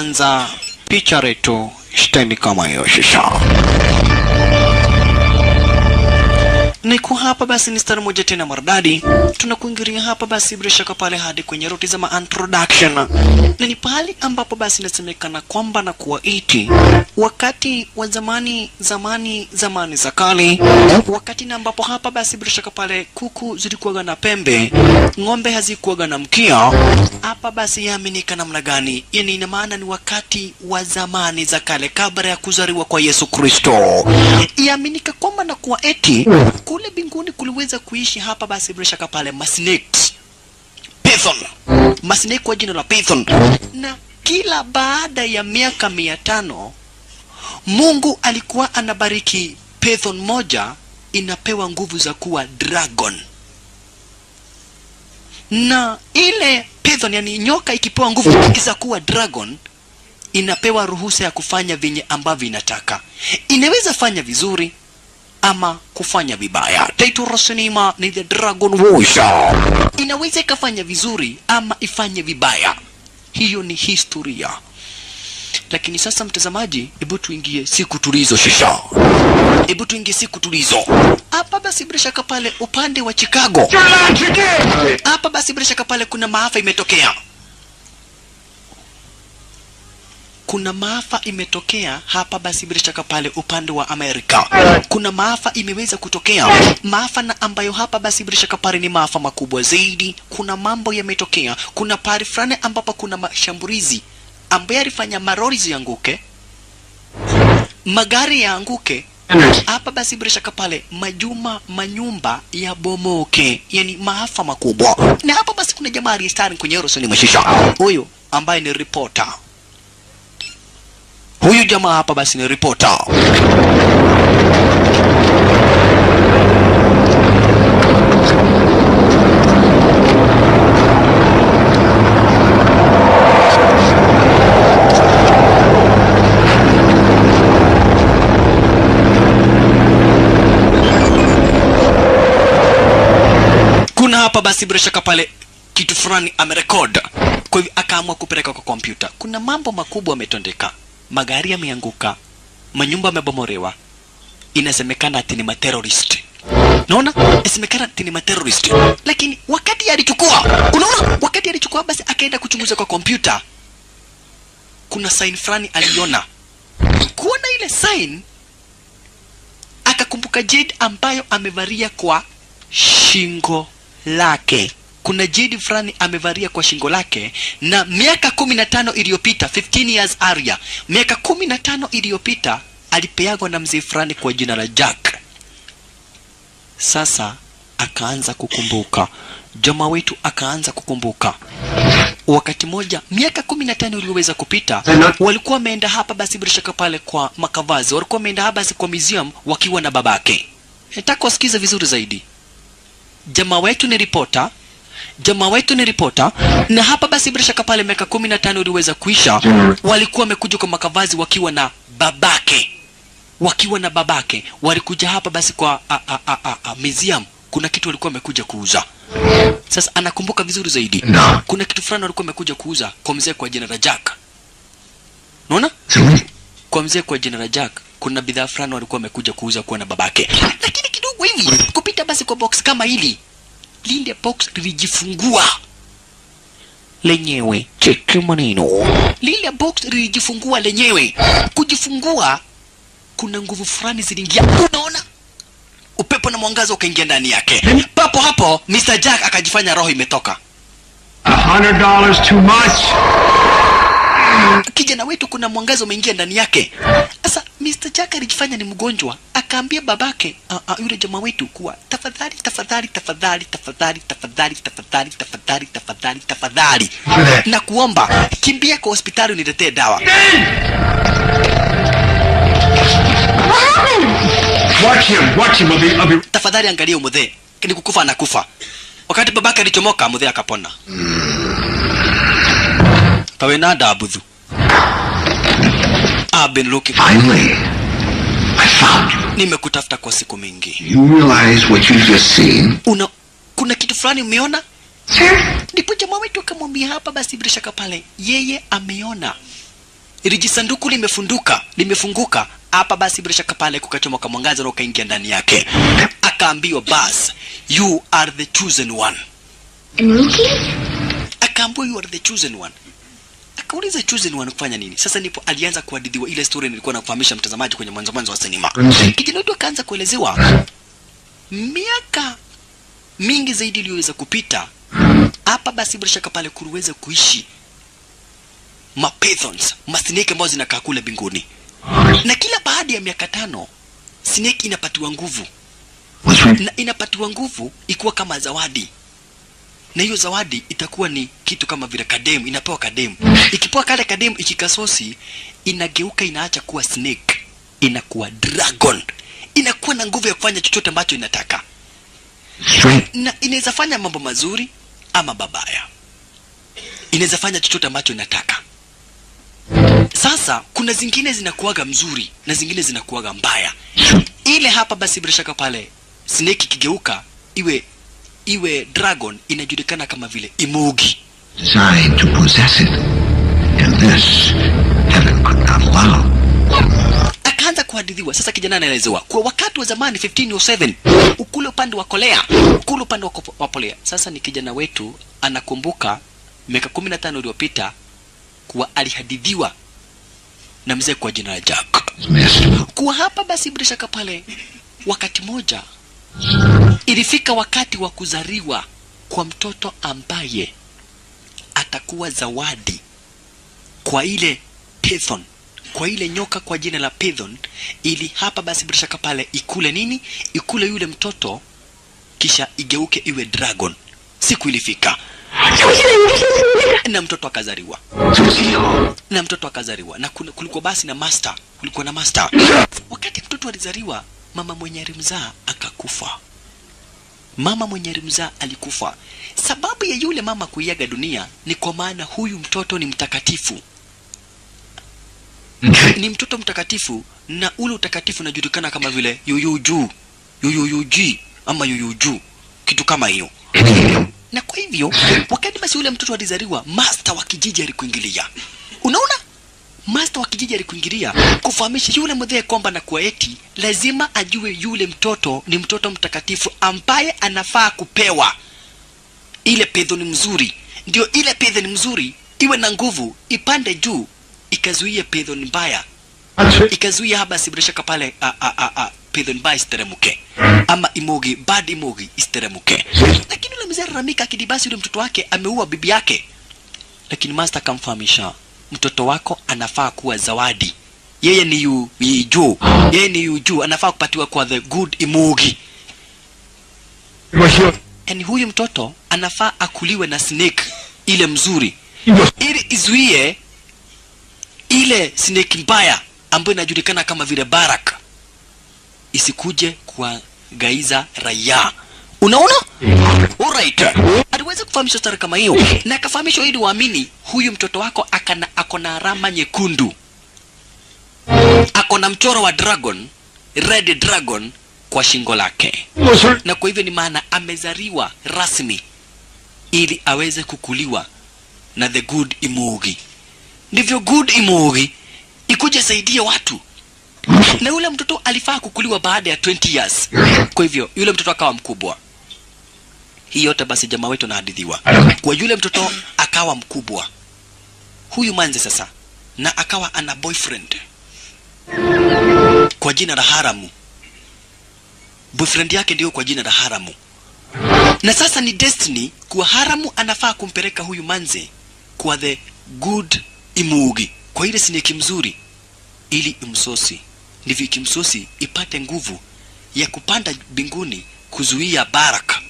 anza picha letu stendi kama hiyo shisha. Niko hapa basi ni star moja tena maridadi. Tunakuingiria hapa basi bila shaka pale hadi kwenye ruti za introduction. Na ni pale ambapo basi inasemekana kwamba na kuwa iti wakati wa zamani za kale, wakati na ambapo hapa basi bila shaka pale kuku zilikuwa na pembe, ng'ombe hazikuwa na mkia. Hapa basi yaaminika namna gani? Yani ina maana ni wakati wa zamani za kale kabla ya kuzaliwa kwa Yesu Kristo. Yaaminika kwamba na kuwa eti kule binguni kuliweza kuishi hapa basi bila shaka pale masnakes, python, masnake kwa jina la python. Na kila baada ya miaka 500 Mungu alikuwa anabariki python moja inapewa nguvu za kuwa dragon. Na ile python, yani nyoka, ikipewa nguvu za kuwa dragon inapewa ruhusa ya kufanya venye ambavyo inataka. Inaweza fanya vizuri ama kufanya vibaya. Title rasinima ni The Dragon Warrior. Inaweza ikafanya vizuri ama ifanye vibaya. Hiyo ni historia. Lakini sasa mtazamaji, hebu tuingie siku tulizo shisha. Hebu tuingie siku tulizo. Hapa basi bila shaka pale upande wa Chicago. Hapa basi bila shaka pale kuna maafa imetokea. Kuna maafa imetokea hapa basi bila shaka pale upande wa Amerika. Kuna maafa imeweza kutokea. Maafa na ambayo hapa basi bila shaka pale ni maafa makubwa zaidi. Kuna mambo yametokea. Kuna pari fulani ambapo kuna mashambulizi ambayo yalifanya marori zianguke, magari yaanguke. Hapa basi bila shaka pale manyumba ya bomoke. Yani maafa makubwa. Na hapa basi kuna jamaa aliyestari kwenye Eurosoni Mashisha. Huyo ambaye ni reporter. Huyu jamaa hapa basi ni reporter. Kuna hapa basi bila shaka pale kitu fulani amerekod. Kwa hivyo akaamua kupeleka kwa kompyuta. Kuna mambo makubwa yametendeka. Magari yameanguka, manyumba yamebomolewa. Inasemekana ati ni materrorist. Unaona? Inasemekana ati ni materrorist. Lakini wakati alichukua, unaona? Wakati alichukua basi akaenda kuchunguza kwa kompyuta. Kuna sign fulani aliona. Kuona ile sign akakumbuka jade ambayo amevalia kwa shingo lake. Kuna jade fulani amevalia kwa shingo lake, na miaka 15 iliyopita, 15 years area, miaka 15 iliyopita alipeagwa na mzee fulani kwa jina la Jack. Sasa akaanza kukumbuka. Jamaa wetu akaanza kukumbuka. Wakati moja miaka 15 iliyoweza kupita, walikuwa wameenda hapa basi bila shaka pale kwa makavazi. Walikuwa wameenda hapa basi kwa museum wakiwa na babake. Nataka usikize vizuri zaidi. Jamaa wetu ni reporter. Na hapa basi bila shaka pale miaka 15 iliweza kuisha, walikuwa wamekuja kwa makavazi wakiwa na babake. Walikuja hapa basi kwa museum. Kuna kitu walikuwa wamekuja kuuza. Sasa anakumbuka vizuri zaidi. Kuna kitu fulani walikuwa wamekuja kuuza kwa mzee kwa jina la Jack. Unaona? Kwa mzee kwa jina la Jack kuna bidhaa fulani walikuwa wamekuja kuuza kwa na babake. Lakini kidogo hivi kupita basi kwa box kama hili, lile box lilijifungua lenyewe. Cheki maneno. Lile box lilijifungua lenyewe. Kujifungua, kuna nguvu fulani ziliingia. Unaona? Upepo na mwangaza ukaingia ndani yake. Papo hapo Mr. Jack akajifanya roho imetoka. $100 too much. Kijana wetu kuna mwangaza umeingia ndani yake. Sasa Mr. Jack alijifanya ni mgonjwa, akaambia babake yule jamaa wetu kuwa tafadhali na kuomba kimbia kwa hospitali uniletee dawa. Watch him. Tafadhali angalia mzee, ni kukufa na kufa. Wakati babake alichomoka, mzee akapona. Tawe na dabudhu. I've been looking. Finally, I found you. Nimekutafuta kwa siku mingi. You realize what you've just seen? Kuna kitu fulani umeona? Ndipo jamaa wetu akamwambia hapa basi bila shaka pale yeye ameona Sanduku limefunguka. Hapa basi bila shaka pale kukachomoka mwangaza na ukaingia ndani yake. Akaambiwa, "Bas, you are the chosen one." Akaambiwa, "You are the chosen one." Akauliza chosen one kufanya nini? Sasa ndipo alianza kuhadithiwa ile story nilikuwa nakufahamisha mtazamaji kwenye mwanzo wa sinema. Kijana wetu akaanza kuelezewa miaka mingi zaidi iliyoweza kupita. Hapa basi bila shaka pale kuruweza kuishi pythons, snake ambazo zinakaa kule binguni. Na kila baada ya miaka 5 snake inapatiwa nguvu. Na inapatiwa nguvu ikuwa kama zawadi. Na hiyo zawadi itakuwa ni kitu kama vile kadem, inapewa kadem. Ikipewa kale kadem ikikasosi, inageuka inaacha kuwa snake, inakuwa dragon. Inakuwa na nguvu ya kufanya chochote ambacho inataka. Na inaweza fanya mambo mazuri ama babaya. Inaweza fanya chochote ambacho inataka. Sasa kuna zingine zinakuwaga mzuri na zingine zinakuwaga mbaya. Ile hapa basi bila shaka pale snake ikigeuka iwe dragon inajulikana kama vile Imogi. Designed to possess it. And this heaven could not allow. Akaanza kuhadithiwa. Sasa kijana anaelezewa kwa wakati wa zamani 1507 ukule upande wa Kolea, ukule upande wa Polea. Sasa ni kijana wetu anakumbuka miaka 15 iliyopita kuwa alihadithiwa na mzee kwa jina la Jack. Kwa hapa basi bila shaka pale wakati moja ilifika wakati wa kuzaliwa kwa mtoto ambaye atakuwa zawadi kwa ile python, kwa ile nyoka kwa jina la python, ili hapa basi bila shaka pale ikule nini? Ikule yule mtoto kisha igeuke iwe dragon. Siku ilifika na mtoto akazaliwa. Na kulikuwa basi na master, kulikuwa na master. Wakati mtoto alizaliwa, mama mwenye alimzaa akakufa. Mama mwenye alimzaa alikufa. Sababu ya yule mama kuiaga dunia ni kwa maana huyu mtoto ni mtakatifu. Ni mtoto mtakatifu, na ule utakatifu unajulikana kama vile Yuyuju ama Yuyuju, kitu kama hiyo. Na kwa hivyo wakati basi yule mtoto alizaliwa, master wa kijiji alikuingilia. Unaona? Master wa kijiji alikuingilia kufahamisha yule mzee kwamba na kwa eti lazima ajue yule mtoto ni mtoto mtakatifu ambaye anafaa kupewa ile python mzuri. Ndio ile python mzuri iwe na nguvu, ipande juu ikazuia python mbaya. Ikazuia haba sibirisha pale python mbaya isteremuke, ama Imogi, bad Imogi isteremuke. Lakini yule mzee Ramika akidibasi yule mtoto wake ameua bibi yake. Lakini master kamfahamisha, mtoto wako anafaa kuwa zawadi. Yeye ni Yuju, anafaa kupatiwa kwa the good Imogi. Yani huyu mtoto anafaa akuliwe na snake ile mzuri, ili izuie ile snake mbaya ambayo inajulikana kama vile Barak isikuje kwa gaiza raia. Unaona? Alright. Aliweza kufahamisha stari kama hiyo, na akafahamishwa ili waamini huyu mtoto wako akona alama nyekundu. Akona mchoro wa dragon, red dragon kwa shingo lake. Na kwa hivyo ni maana amezaliwa rasmi ili aweze kukuliwa na the good Imogi. Ndivyo good Imogi ikuje saidia watu. Na yule mtoto alifaa kukuliwa baada ya 20 years. Kwa hivyo yule mtoto akawa mkubwa. Hii yote basi jamaa wetu anahadithiwa. Kwa yule mtoto akawa mkubwa, huyu manze sasa, na akawa ana boyfriend kwa jina la Haramu. Boyfriend yake ndio kwa jina la Haramu. Na sasa ni destiny kwa Haramu anafaa kumpeleka huyu manze kwa the good Imogi, kwa ile snake mzuri, ili imsosi. Ndivyo ikimsosi ipate nguvu ya kupanda binguni kuzuia Barak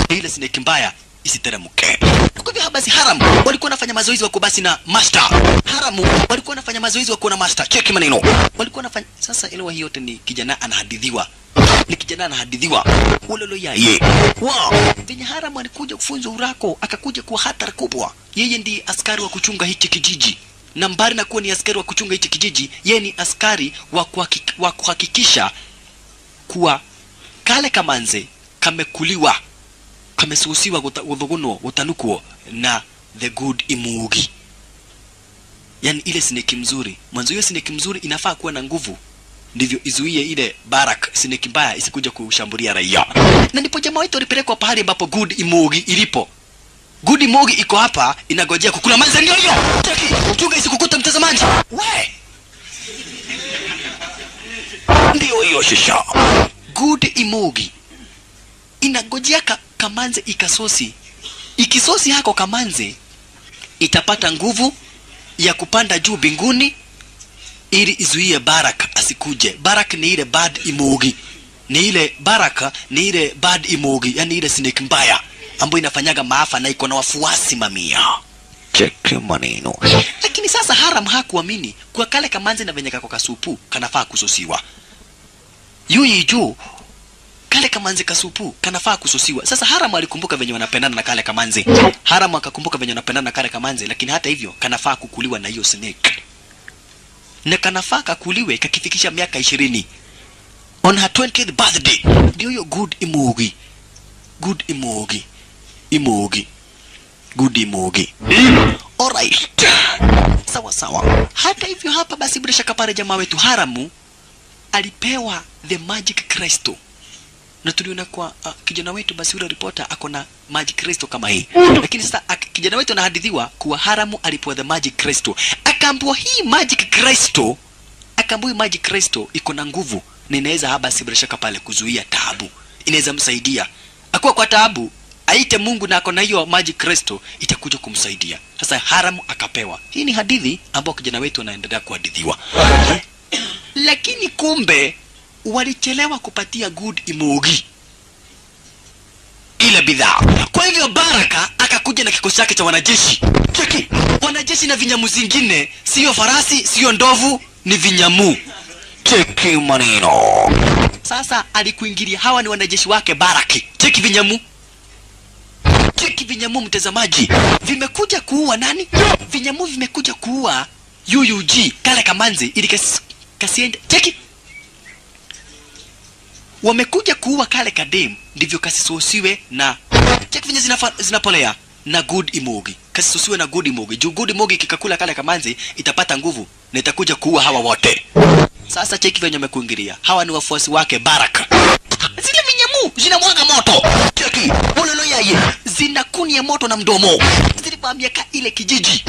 ile snake mbaya isiteremuke. Kwa hivyo habasi Haramu walikuwa wanafanya mazoezi wako basi na master. Haramu walikuwa wanafanya mazoezi wako na master. Cheki maneno. Walikuwa wanafanya. Sasa elewa hiyo yote ni kijana anahadithiwa. Ulolo yeye. Wow. Venye Haramu alikuja kufunza urako, akakuja kuwa hatari kubwa. Yeye ndiye askari wa kuchunga hichi kijiji. Na mbali na kuwa ni askari wa kuchunga hichi kijiji, yeye ni askari wa kuhakikisha kuwa kale kamanze kamekuliwa, kamesusiwa udhuguno utanukuo na the good Imogi. yani ile snake mzuri. Mwanzo hiyo snake mzuri inafaa kuwa na nguvu, ndivyo izuie ile Barak snake mbaya isikuja kushambulia raia. Na ndipo jamaa wetu alipelekwa pahali ambapo Good Imogi ilipo. Good Imogi iko hapa inagojea kukula manza. Ndio hiyo cheki, chunga isikukuta mtazamaji. We ndio hiyo shisha. Good Imogi inagojea kamanze ikasosi. Ikisosi hako kamanze itapata nguvu ya kupanda juu binguni ili izuie Barak asikuje. Barak ni ile Bad Imogi. Ni ile Baraka ni ile Bad Imogi, yani ile snake mbaya ambayo inafanyaga maafa na iko na wafuasi mamia. Cheki maneno. Lakini sasa Haram hakuamini kwa kale kamanze na venye kako kasupu kanafaa kusosiwa. Yui juu kale kamanze kasupu kanafaa kusosiwa. Sasa Haram alikumbuka venye wanapendana na kale kamanze. Haram akakumbuka venye wanapendana na kale kamanze, lakini hata hivyo kanafaa kukuliwa na hiyo snake. Na kanafaa kakuliwe kakifikisha miaka 20. On her 20th birthday. Ndio hiyo Good Imogi. Good Imogi. Imogi. Good Imogi. Alright. Sawa sawa. Hata hivyo hapa basi bila shaka pale jamaa wetu Haramu alipewa the magic crystal. Na tuliona kwa kijana wetu basi yule reporter akona magic crystal kama hii. Lakini sasa kijana wetu anahadithiwa kuwa Haramu alipewa the magic crystal. Akaambiwa hii magic crystal, akaambiwa magic crystal iko na nguvu na inaweza haba si bila shaka pale kuzuia taabu. Inaweza msaidia. Akuwa kwa taabu, aite Mungu na akona hiyo magic crystal itakuja kumsaidia. Sasa Haramu akapewa. Hii ni hadithi ambayo kijana wetu anaendelea kuhadithiwa. Lakini kumbe walichelewa kupatia Good Imogi ile bidhaa. Kwa hivyo Baraka akakuja na kikosi chake cha wanajeshi. Cheki, wanajeshi na vinyamu zingine, sio farasi, sio ndovu, ni vinyamu. Cheki maneno. Sasa alikuingilia, hawa ni wanajeshi wake Baraki. Cheki vinyamu. Cheki vinyamu mtazamaji. Vimekuja kuua nani? Vinyamu vimekuja kuua UUG kale kamanzi ili kasiende. Cheki. Wamekuja kuua kale kadem ndivyo kasisosiwe na cheki venye zinapolea na Good Imogi. Kasisosiwe na Good Imogi. Juu Good Imogi kikakula kale kamanzi itapata nguvu na itakuja kuua hawa wote. Sasa cheki venye wamekuingilia. Hawa ni wafuasi wake Baraka. Zile vinyamu zinamwaga moto. Cheki, ulolo yaye zinakunia moto na mdomo. Zilivamia ile kijiji.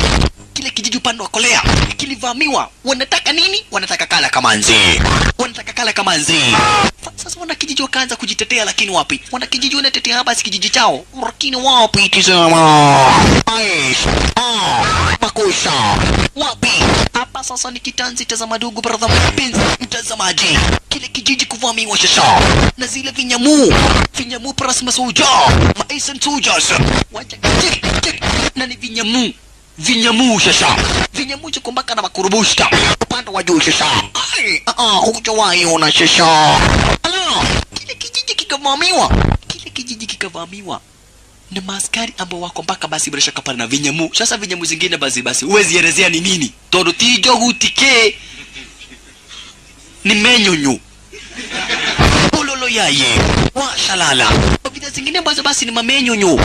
Kile kijiji upande wa Kolea kilivamiwa. Wanataka nini? Wanataka kala kamanzi. Wanataka kala kamanzi. Sasa wana kijiji wakaanza kujitetea, lakini wapi? Wana kijiji wanatetea hapa si kijiji chao. Lakini wapi tizama. Makosa. Wapi? Hapa sasa ni kitanzi, tazama ndugu brother mpenzi mtazamaji. Kile kijiji kuvamiwa sasa. Na zile vinyamu. Vinyamu plus masoja. Maison soldiers. Wacha cheki. Na ni vinyamu. Vinyamu sasa. Vinyamu chukumbaka na makurubushta. Upande wa juu sasa. Hujawahi ona sasa. Kile kijiji kikavamiwa. Kile kijiji kikavamiwa na maaskari ambao wako mpaka basi bila shaka pale na vinyamu. Sasa vinyamu zingine basi huwezi elezea ni nini. Todo tijo hutike ni menyonyo. Ulolo yaye. Wa shalala. Bidhaa zingine ambazo basi ni mamenyonyo.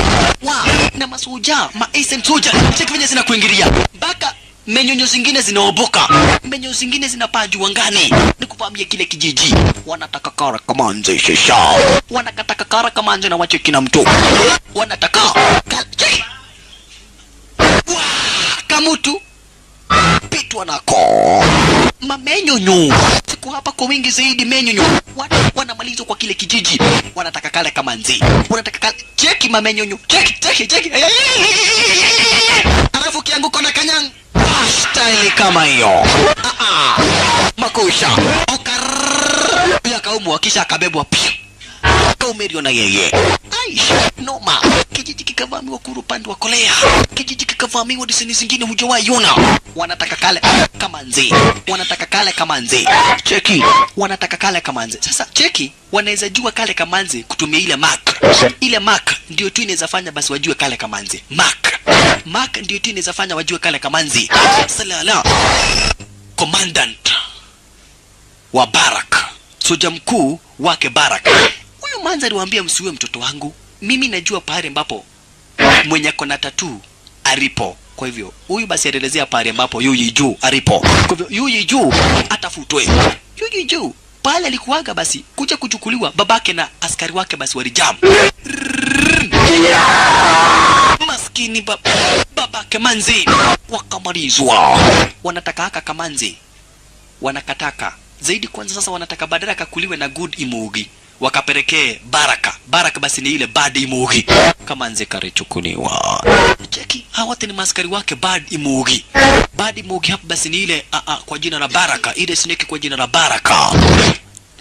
Wa na masuja, maisen soja. Cheki venye zinakuingilia. Mpaka menyonyo zingine zinaoboka. Menyonyo zingine zinapaa angani. Ni kuvamia kile kijiji. Wanataka kara kamanze shisha. Wanataka kara kamanze na wache kina mtu. Wanataka cheki. Wa kamutu pitwa nako. Mamenyonyo. Siku hapa kwa wingi zaidi menyonyo. Wanamalizwa kwa kile kijiji. Wanataka kale kamanzi. Wanataka kale. Cheki mamenyonyo. Cheki. Alafu kianguko na kanyang. Style kama hiyo. Makusha. Ya kaumu kisha akabebwa pia. Kaumerio na yeye. Aisha noma. Kijiji kikavamiwa kuru upande wa Kolea. Kijiji kikavamiwa disini zingine hujawahi ona. Wanataka kale kamanzi. Wanataka kale kamanzi. Cheki. Wanataka kale kamanzi. Sasa cheki, wanaweza jua kale kamanzi kutumia ile mark. Ile mark ndio tu inaweza fanya basi wajue kale kamanzi. Mark ndio tu inaweza fanya wajue kale kamanzi. Salala. Commandant wa Barak. Soja mkuu wake Barak. Huyu manza aliwaambia msiwe mtoto wangu. Mimi najua pale ambapo mwenye kona tattoo alipo. Kwa hivyo huyu basi alielezea pale ambapo Yu Yiju alipo. Kwa hivyo Yu Yiju atafutwe. Yu Yiju pale alikuwaga basi kuja kuchukuliwa, babake na askari wake basi walijam. Maskini babake Manzi wakamalizwa. Wanataka haka Kamanzi, wanakataka zaidi. Kwanza sasa wanataka badala kakuliwe na Good Imugi wakapelekee Baraka basi ni ile Bad Imugi. Kamanzi karichukuliwa. Cheki hawa wote ni maskari wake Bad Imugi hapa basi ni ile kwa jina la Baraka, ile snake kwa jina la Baraka.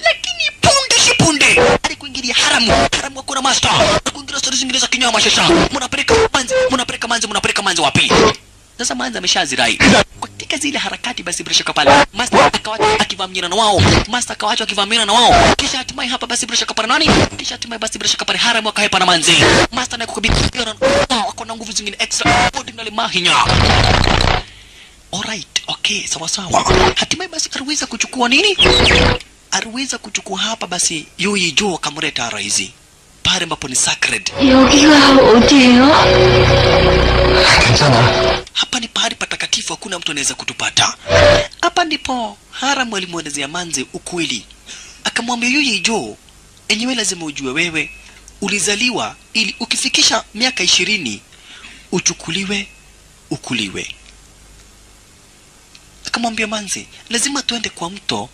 Lakini punde alikuingilia haramu wako na master kuingilia stories zingine za kinyama. Shasha mnapeleka manzi wapi? Sasa Manzi ameshazirai katika zile harakati basi bila shaka pale master akawacha akivamia na wao, kisha hatimaye hapa basi bila shaka pale nani, kisha hatimaye basi bila shaka pale haramu akahepa na Manzi. Master naye kukabidhi wako na nguvu zingine extra ordinary mahinya. Alright, okay, sawa. Hatimaye basi aliweza kuchukua nini? Aliweza kuchukua hapa basi Yu Yiju akamleta Raizi pale ambapo ni sacred. Hapa ni pahali patakatifu, hakuna mtu anaweza kutupata. Hapa ndipo haramu alimwelezea Manzi ukweli. Akamwambia Yu Yiju, enyewe lazima ujue wewe ulizaliwa ili ukifikisha miaka 20 uchukuliwe ukuliwe. Akamwambia Manzi, lazima tuende kwa mto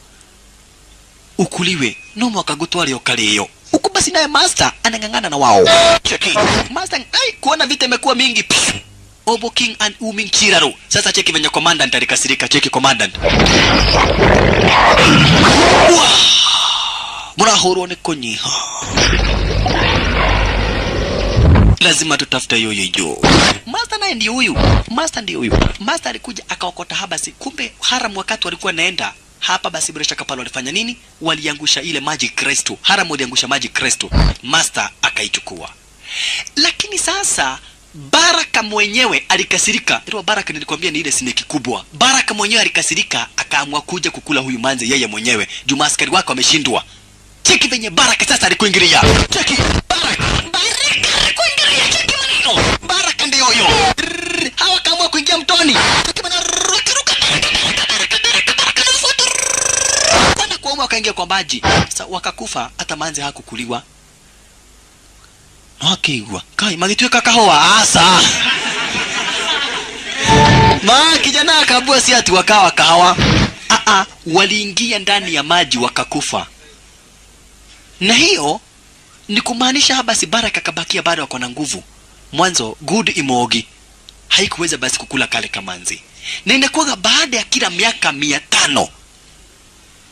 ukuliwe no mwakagutwali okaleyo. Huku basi naye master anangangana na wao. Cheki master kuona vita imekuwa mingi. Obo King and Uming Chiraru. Sasa cheki venye commandant alikasirika. Cheki commandant. Muna horo ni konyiha. Lazima tutafute Yu Yiju. Master naye ndiyo huyu. Master alikuja akaokota habasi. Kumbe haramu wakati walikuwa naenda hapa basi bila shaka pale walifanya nini? Waliangusha ile magic crystal. Haramu waliangusha magic crystal. Master akaichukua. Lakini sasa Baraka mwenyewe alikasirika. Ndio Baraka nilikwambia ni ile snake kubwa. Baraka mwenyewe alikasirika akaamua kuja kukula huyu Manzi yeye mwenyewe. Juma askari wake wameshindwa. Cheki venye Baraka sasa alikuingilia. Cheki Baraka alikuingilia. Cheki maneno. Baraka ndio huyo. Hawa kaamua kuingia mtoni. Cheki maneno. Wakaingia kwa maji. Sasa wakakufa, hata Manzi hakukuliwa. Hakiwa. Kai magitweka kahoa asa. Kijana akabua si ati wakawa kahawa. Waliingia ndani ya maji wakakufa. Na hiyo ni kumaanisha haba si Baraka kabakia bado wako na nguvu. Mwanzo Good Imugi haikuweza basi kukula kale Kamanzi. Na inakuwa baada ya kila miaka 500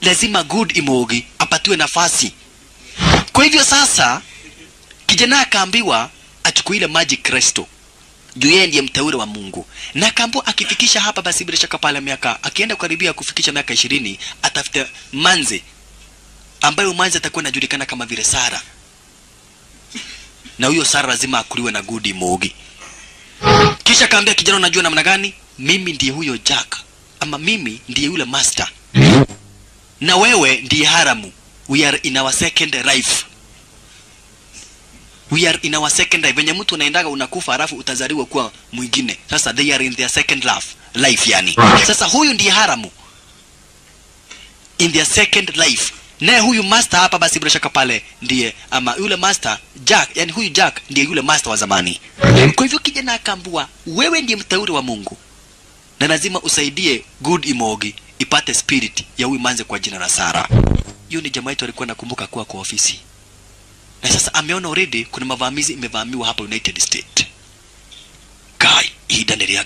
lazima Good Imugi apatiwe nafasi. Kwa hivyo sasa kijana akaambiwa achukue ile magic crystal. Juu yeye ndiye mteule wa Mungu. Na akaambiwa akifikisha hapa basi bila shaka pale miaka akienda karibia kufikisha miaka 20 atafute Manzi ambaye Manzi atakuwa anajulikana kama vile Sara. Na huyo Sara lazima akuliwe na Good Imugi. Kisha akaambia kijana, unajua namna gani? Mimi ndiye huyo Jack. Ama mimi ndiye yule master. Na wewe ndiye haramu. We are in our second life. Venye mtu unaendaga unakufa halafu utazaliwa kuwa mwingine. Sasa they are in their second life yani. Sasa huyu ndiye haramu. In their second life. Na huyu master hapa basi bila shaka pale ndiye ama yule master Jack, yani huyu Jack ndiye yule master wa zamani. Kwa hivyo kijana akaambiwa wewe ndiye mteule wa Mungu. Na lazima usaidie Good Imugi ipate spirit ya huyu Manzi kwa jina la Sara. Hiyo ni jamaa yetu alikuwa nakumbuka kuwa kwa ofisi. Na sasa ameona already kuna mavamizi imevamiwa hapa United States. Kai, ida ni ya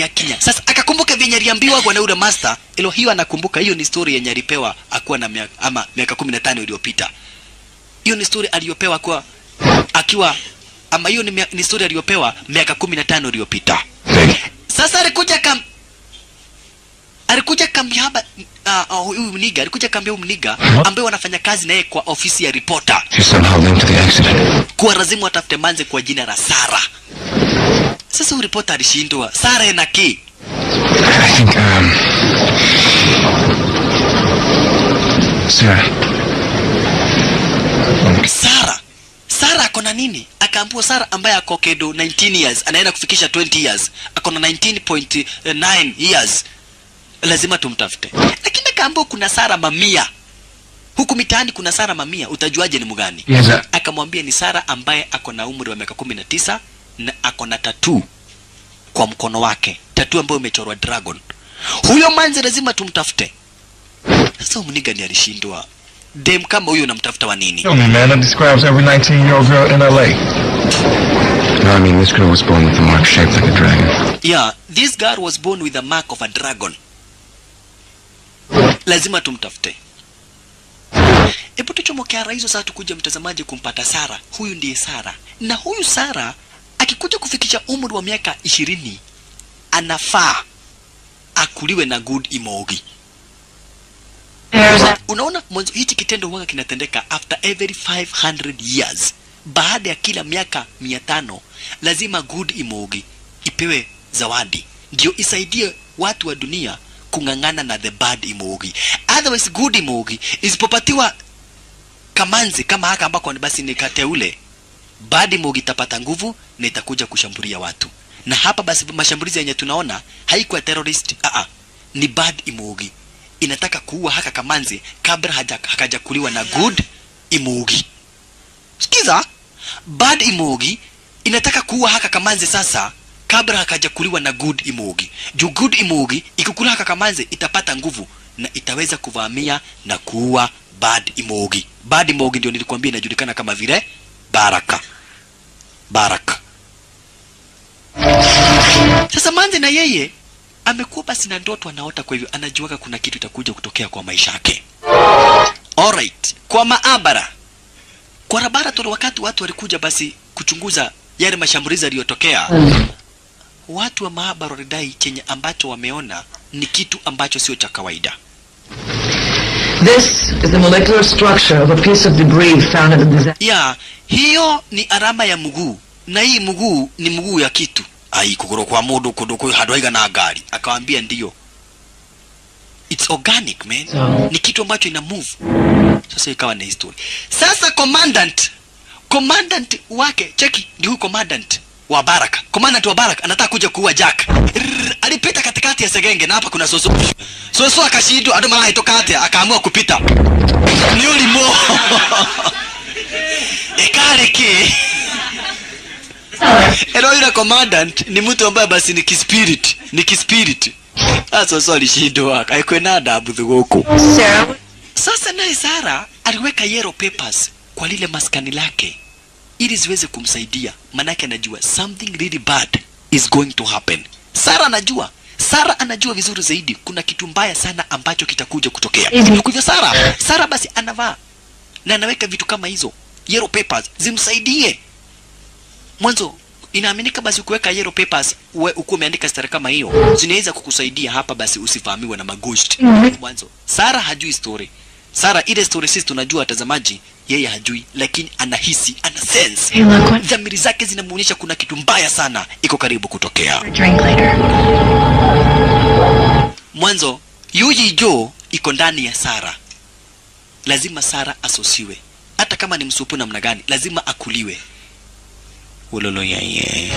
Kenya. Sasa akakumbuka venye aliambiwa kwa na yule master, ilo hiyo anakumbuka hiyo ni story yenye alipewa akuwa na miaka 15 iliyopita. Hiyo ni story aliyopewa kwa akiwa ama hiyo ni story aliyopewa miaka 15 iliyopita. Sasa alikuja kambi hapa huyu mniga, alikuja kambi huyu mniga ambaye wanafanya kazi naye kwa ofisi ya reporter. Kwa lazima watafute Manzi kwa jina la Sara. Sasa huyu reporter alishindwa. Sara ina ki? I think Sara ako na nini? Akaambiwa Sara ambaye ako kedo 19 years anaenda kufikisha 20 years, ako na 19.9 years, lazima tumtafute. Lakini akaambiwa kuna Sara mamia huku mitaani, kuna Sara mamia, utajuaje ni mgani? Yes, akamwambia ni Sara ambaye ako na umri wa miaka 19 na ako na tattoo kwa mkono wake, tattoo ambayo imechorwa dragon. Huyo manzi lazima tumtafute. Sasa mniga ni alishindwa. Dem kama huyo namtafuta wa nini? Tell me, man, that describes every 19-year-old girl in LA. No, I mean, this girl was born with a mark shaped like a dragon. Yeah, this girl was born with a mark of a dragon. Lazima tumtafute. Ebu tuchomokea hizo saa tukuje mtazamaji kumpata Sara. Huyu ndiye Sara. Na huyu Sara akikuja kufikisha umri wa miaka 20 anafaa akuliwe na Good Imogi. Unaona mwanzo hichi kitendo huwa kinatendeka after every 500 years. Baada ya kila miaka 500 lazima Good Imogi ipewe zawadi ndio isaidie watu wa dunia kungangana na the bad Imogi. Otherwise Good Imogi isipopatiwa kamanzi kama haka ambako basi ni kateule, bad Imogi itapata nguvu na itakuja kushambulia watu. Na hapa basi mashambulizi yenye tunaona haikuwa terrorist, ni bad Imogi inataka kuua haka kamanzi kabla hakajakuliwa na Good Imogi. Sikiza, bad Imogi inataka kuua haka kamanzi sasa kabla hakajakuliwa na Good Imogi. Juu Good Imogi ikikula haka kamanzi itapata nguvu na itaweza kuvamia na kuua bad Imogi. Bad Imogi ndio nilikwambia inajulikana kama vile Baraka. Baraka. Sasa manzi na yeye amekuwa basi na ndoto anaota, kwa hivyo anajuaga kuna kitu itakuja kutokea kwa maisha yake. Alright, kwa maabara. Kwa laboratory wakati watu walikuja basi kuchunguza yale mashambulizi yaliyotokea, watu wa maabara walidai chenye ambacho wameona ni kitu ambacho sio cha kawaida. This is the molecular structure of a piece of debris found at the disaster. Hiyo ni alama ya mguu, na hii mguu ni mguu ya kitu. Ai kugoro kwa modo kodoko hadwaiga na gari. Akawaambia ndio. It's organic, man. Ni kitu ambacho ina move. Sasa ikawa na history. Sasa commandant wake, cheki, ndio huyu commandant wa Baraka. Commandant wa Baraka anataka kuja kuua Jack. Alipita katikati ya segenge na hapa kuna Soso. Soso akashindwa, ado mara itokate akaamua kupita. Ni ulimo. Ekareke. Ero yule commandant ni mtu ambaye basi ni kispirit. Soso alishindwa, kaikwena adabu thuguku. Sasa naye Sara aliweka yellow papers kwa lile maskani lake ili ziweze kumsaidia, manake anajua something really bad is going to happen. Sara anajua vizuri zaidi kuna kitu mbaya sana ambacho kitakuja kutokea. Kwa hivyo Sara basi anavaa na anaweka vitu kama hizo yellow papers zimsaidie. Mwanzo inaaminika basi kuweka yellow papers uko umeandika stari kama hiyo zinaweza kukusaidia hapa basi usivamiwe na maghost. Mwanzo Sara hajui story. Sara ile story sisi tunajua watazamaji, yeye hajui, lakini anahisi, ana sense. Dhamiri zake zinamuonyesha kuna kitu mbaya sana iko karibu kutokea. Mwanzo Yuji Jo iko ndani ya Sara. Lazima Sara asosiwe. Hata kama ni msupu namna gani, lazima akuliwe. Ulolo yeye.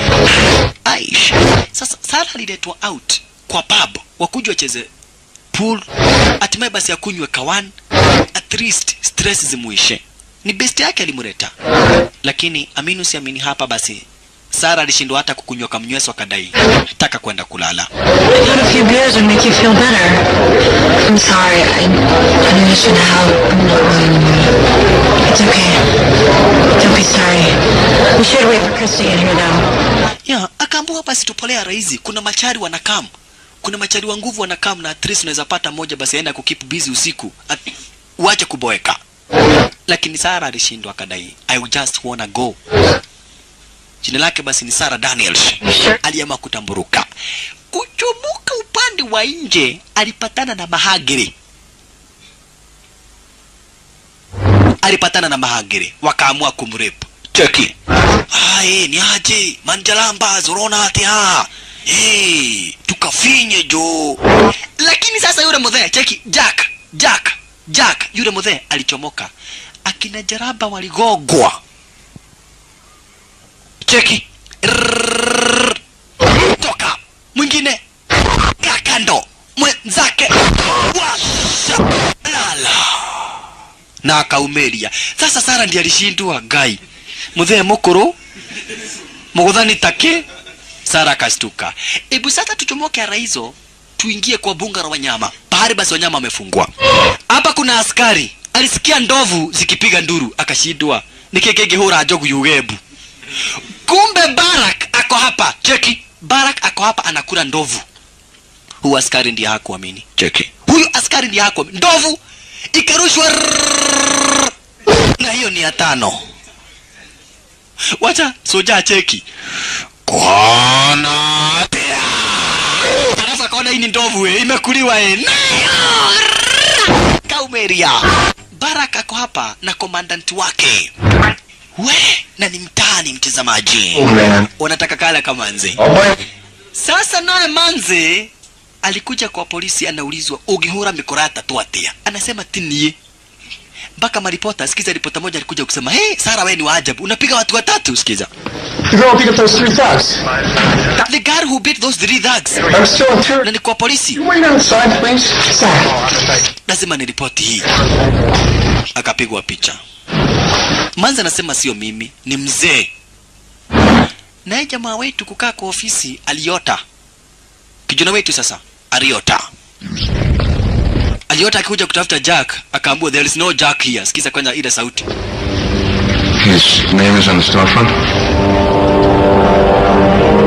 Aish. Sasa Sara aliletwa out kwa pub, wakuje wacheze pool, hatimaye basi akunywe kawan, at least stress zimuishe. Ni best yake alimuleta. Lakini amini usiamini hapa basi Sara alishindwa hata kukunywa kamnyweso akadai nataka kwenda kulala. A few beers would make you feel better. I'm sorry. I knew you should help. I'm not really in the mood. It's okay. Don't be sorry. We should wait for Chris to get here though. Akaambiwa basi tupolea raizi. Kuna machari wanakam. Kuna machari wa nguvu wanakam na at least unaweza pata moja basi aenda kukeep busy usiku. Uache kuboeka. Lakini Sara alishindwa akadai I just wanna go. Jina lake basi ni Sara Daniels. Aliamua kutamburuka. Kuchomoka upande wa nje alipatana na Mahagere. Wakaamua kumrep. Cheki. Ni aje manjalamba zorona ati tukafinye jo. Lakini sasa yule mzee cheki Jack yule mzee alichomoka. Akina Jaraba waligogwa. cheki. Toka. Mwingine. Kakando. Mwenzake. Washa. Lala. Na akaumeria. Sasa Sara ndiye alishindwa Ngai. Mzee mukuru. Mugudhani take. Sara akastuka. Ebu sasa tuchomoke hizo tuingie kwa bunga la wanyama. Pahali basi wanyama wamefungwa. Hapa kuna askari. Alisikia ndovu zikipiga nduru akashindwa. Nikekege hora jogu yugebu. Kumbe Barak ako hapa. Cheki. Barak ako hapa anakula ndovu. Huyu askari ndiye hakuamini. Cheki. Huyu askari ndiye hakuamini. Ndovu ikarushwa. Na hiyo ni ya 5. Wacha soja cheki. Kona pia. Alafu akaona hii ni ndovu imekuliwa Kaumeria. Barak ako hapa na komandant wake. Na ni mtani mtazamaji. Wanataka kala kama Manze. Sasa naye Manze alikuja kwa polisi anaulizwa ugihura mikorata tu atia. Anasema tinie. Mpaka maripota, sikiza ripota moja alikuja kusema, "Hey, Sara wewe ni waajabu. Unapiga watu 3, sikiza." The girl picked up those 3 thugs. The guy who beat those 3 thugs. I'm still in tears. Na ni kwa polisi. Wait outside, please. Lazima ni ripoti hii. Akapigwa picha. Manze anasema sio mimi, ni mzee. Naye jamaa wetu kukaa kwa ofisi aliota. Kijana wetu sasa aliota. Aliota akikuja kutafuta Jack, akaambiwa there is no Jack here. Sikiza kwanza ile sauti. His name is on the storefront.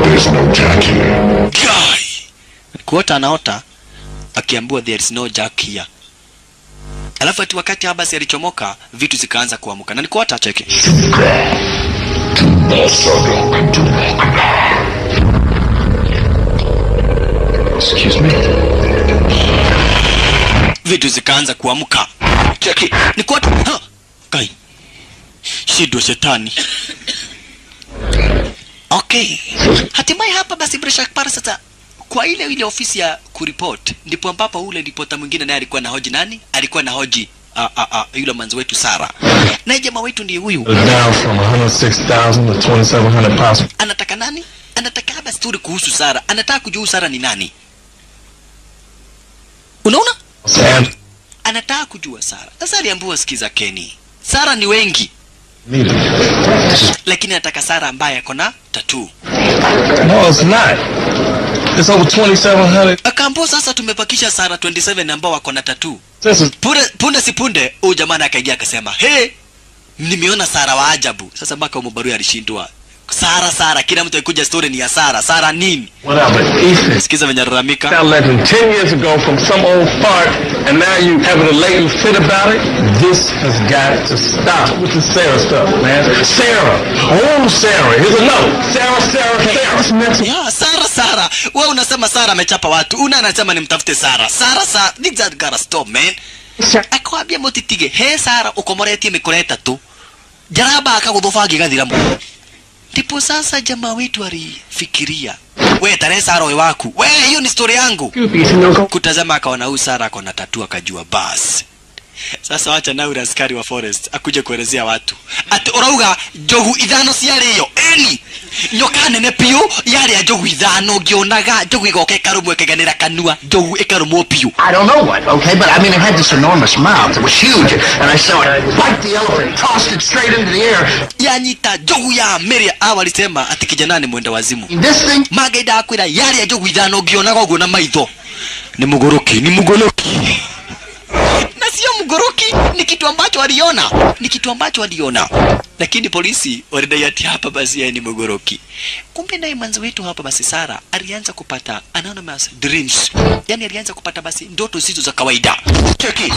There's no Jack here. Guy. Kuota anaota akiambiwa there is no Jack here. Alafu ati wakati Habasi alichomoka, vitu zikaanza kuamuka. Na ni kuota cheke. Excuse me. Vitu zikaanza kuamuka. Cheki. Ni kuota. Ha. Kai. Shido shetani. Okay. Hatimaye hapa basi Bresha para sasa kwa ile ofisi ya kuriport ndipo ambapo ule ripota mwingine naye alikuwa na hoji nani? Alikuwa na hoji yule manzi wetu Sara. Na jamaa wetu ndiye huyu. Down from 106,000 to 2,700 pounds. Anataka nani? Anataka haba story kuhusu Sara. Anataka kujua Sara ni nani. Unaona? Sam. Anataka kujua Sara. Sasa aliambiwa sikiza Kenny. Sara ni wengi. Lakini anataka Sara ambaye ako na tattoo. No, it's not. It's over 2,700. Akaambiwa sasa tumepakisha Sara 27 ambao wako na tattoo. This is Punde si punde huyu jamaa akaingia akasema, "Hey, nimeona Sara wa ajabu." Sasa mpaka Umubaru alishindwa. Sara, kila mtu alikuja story ni ya Sara. Sara nini? whatever. Ethan. Sikiza venye raramika. That legend 10 years ago from some old fart, and now you having a latent fit about it. This has got to stop with the Sarah stuff, man. Sarah. Oh, Sarah. Here's a note. Sarah. Yeah, Sara. Wewe unasema Sara amechapa watu. Una anasema nimtafute Sara. Sara, this that gotta stop, man. Akwambia motitige. He Sara ukomoretie mikoreta tu. Jaraba akagudhofangi gathira mu. Ndipo sasa jamaa wetu alifikiria. We tarehe Sara wewe wako. We hiyo ni story yangu. Kutazama akaona huyu Sara akona tattoo akajua basi. Sasa wacha na ule askari wa forest akuje kuelezea watu. Ati orauga jogu ithano ciariyo. Eni nyoka nene piu yari ya jogu ithano ngionaga jogu igoke karumwe keganira kanua jogu ikarumwo piu. I don't know what, okay, but I mean it had this enormous mouth. It was huge, and I saw it bite the elephant, tossed it straight into the air. Yanyita jogu ya Meria awalisema ati kijana ni mwenda wazimu. This thing Mageda akwira yari ya jogu ithano ngionaga ugo na maitho. Ni mugoroki. Na sio mgoroki, ni kitu ambacho waliona. Lakini polisi walidai ati hapa basi yeye ni mgoroki. Kumbe naye manzi wetu hapa basi Sara alianza kupata anonymous dreams. Yaani alianza kupata basi ndoto zisizo za kawaida. Cheki.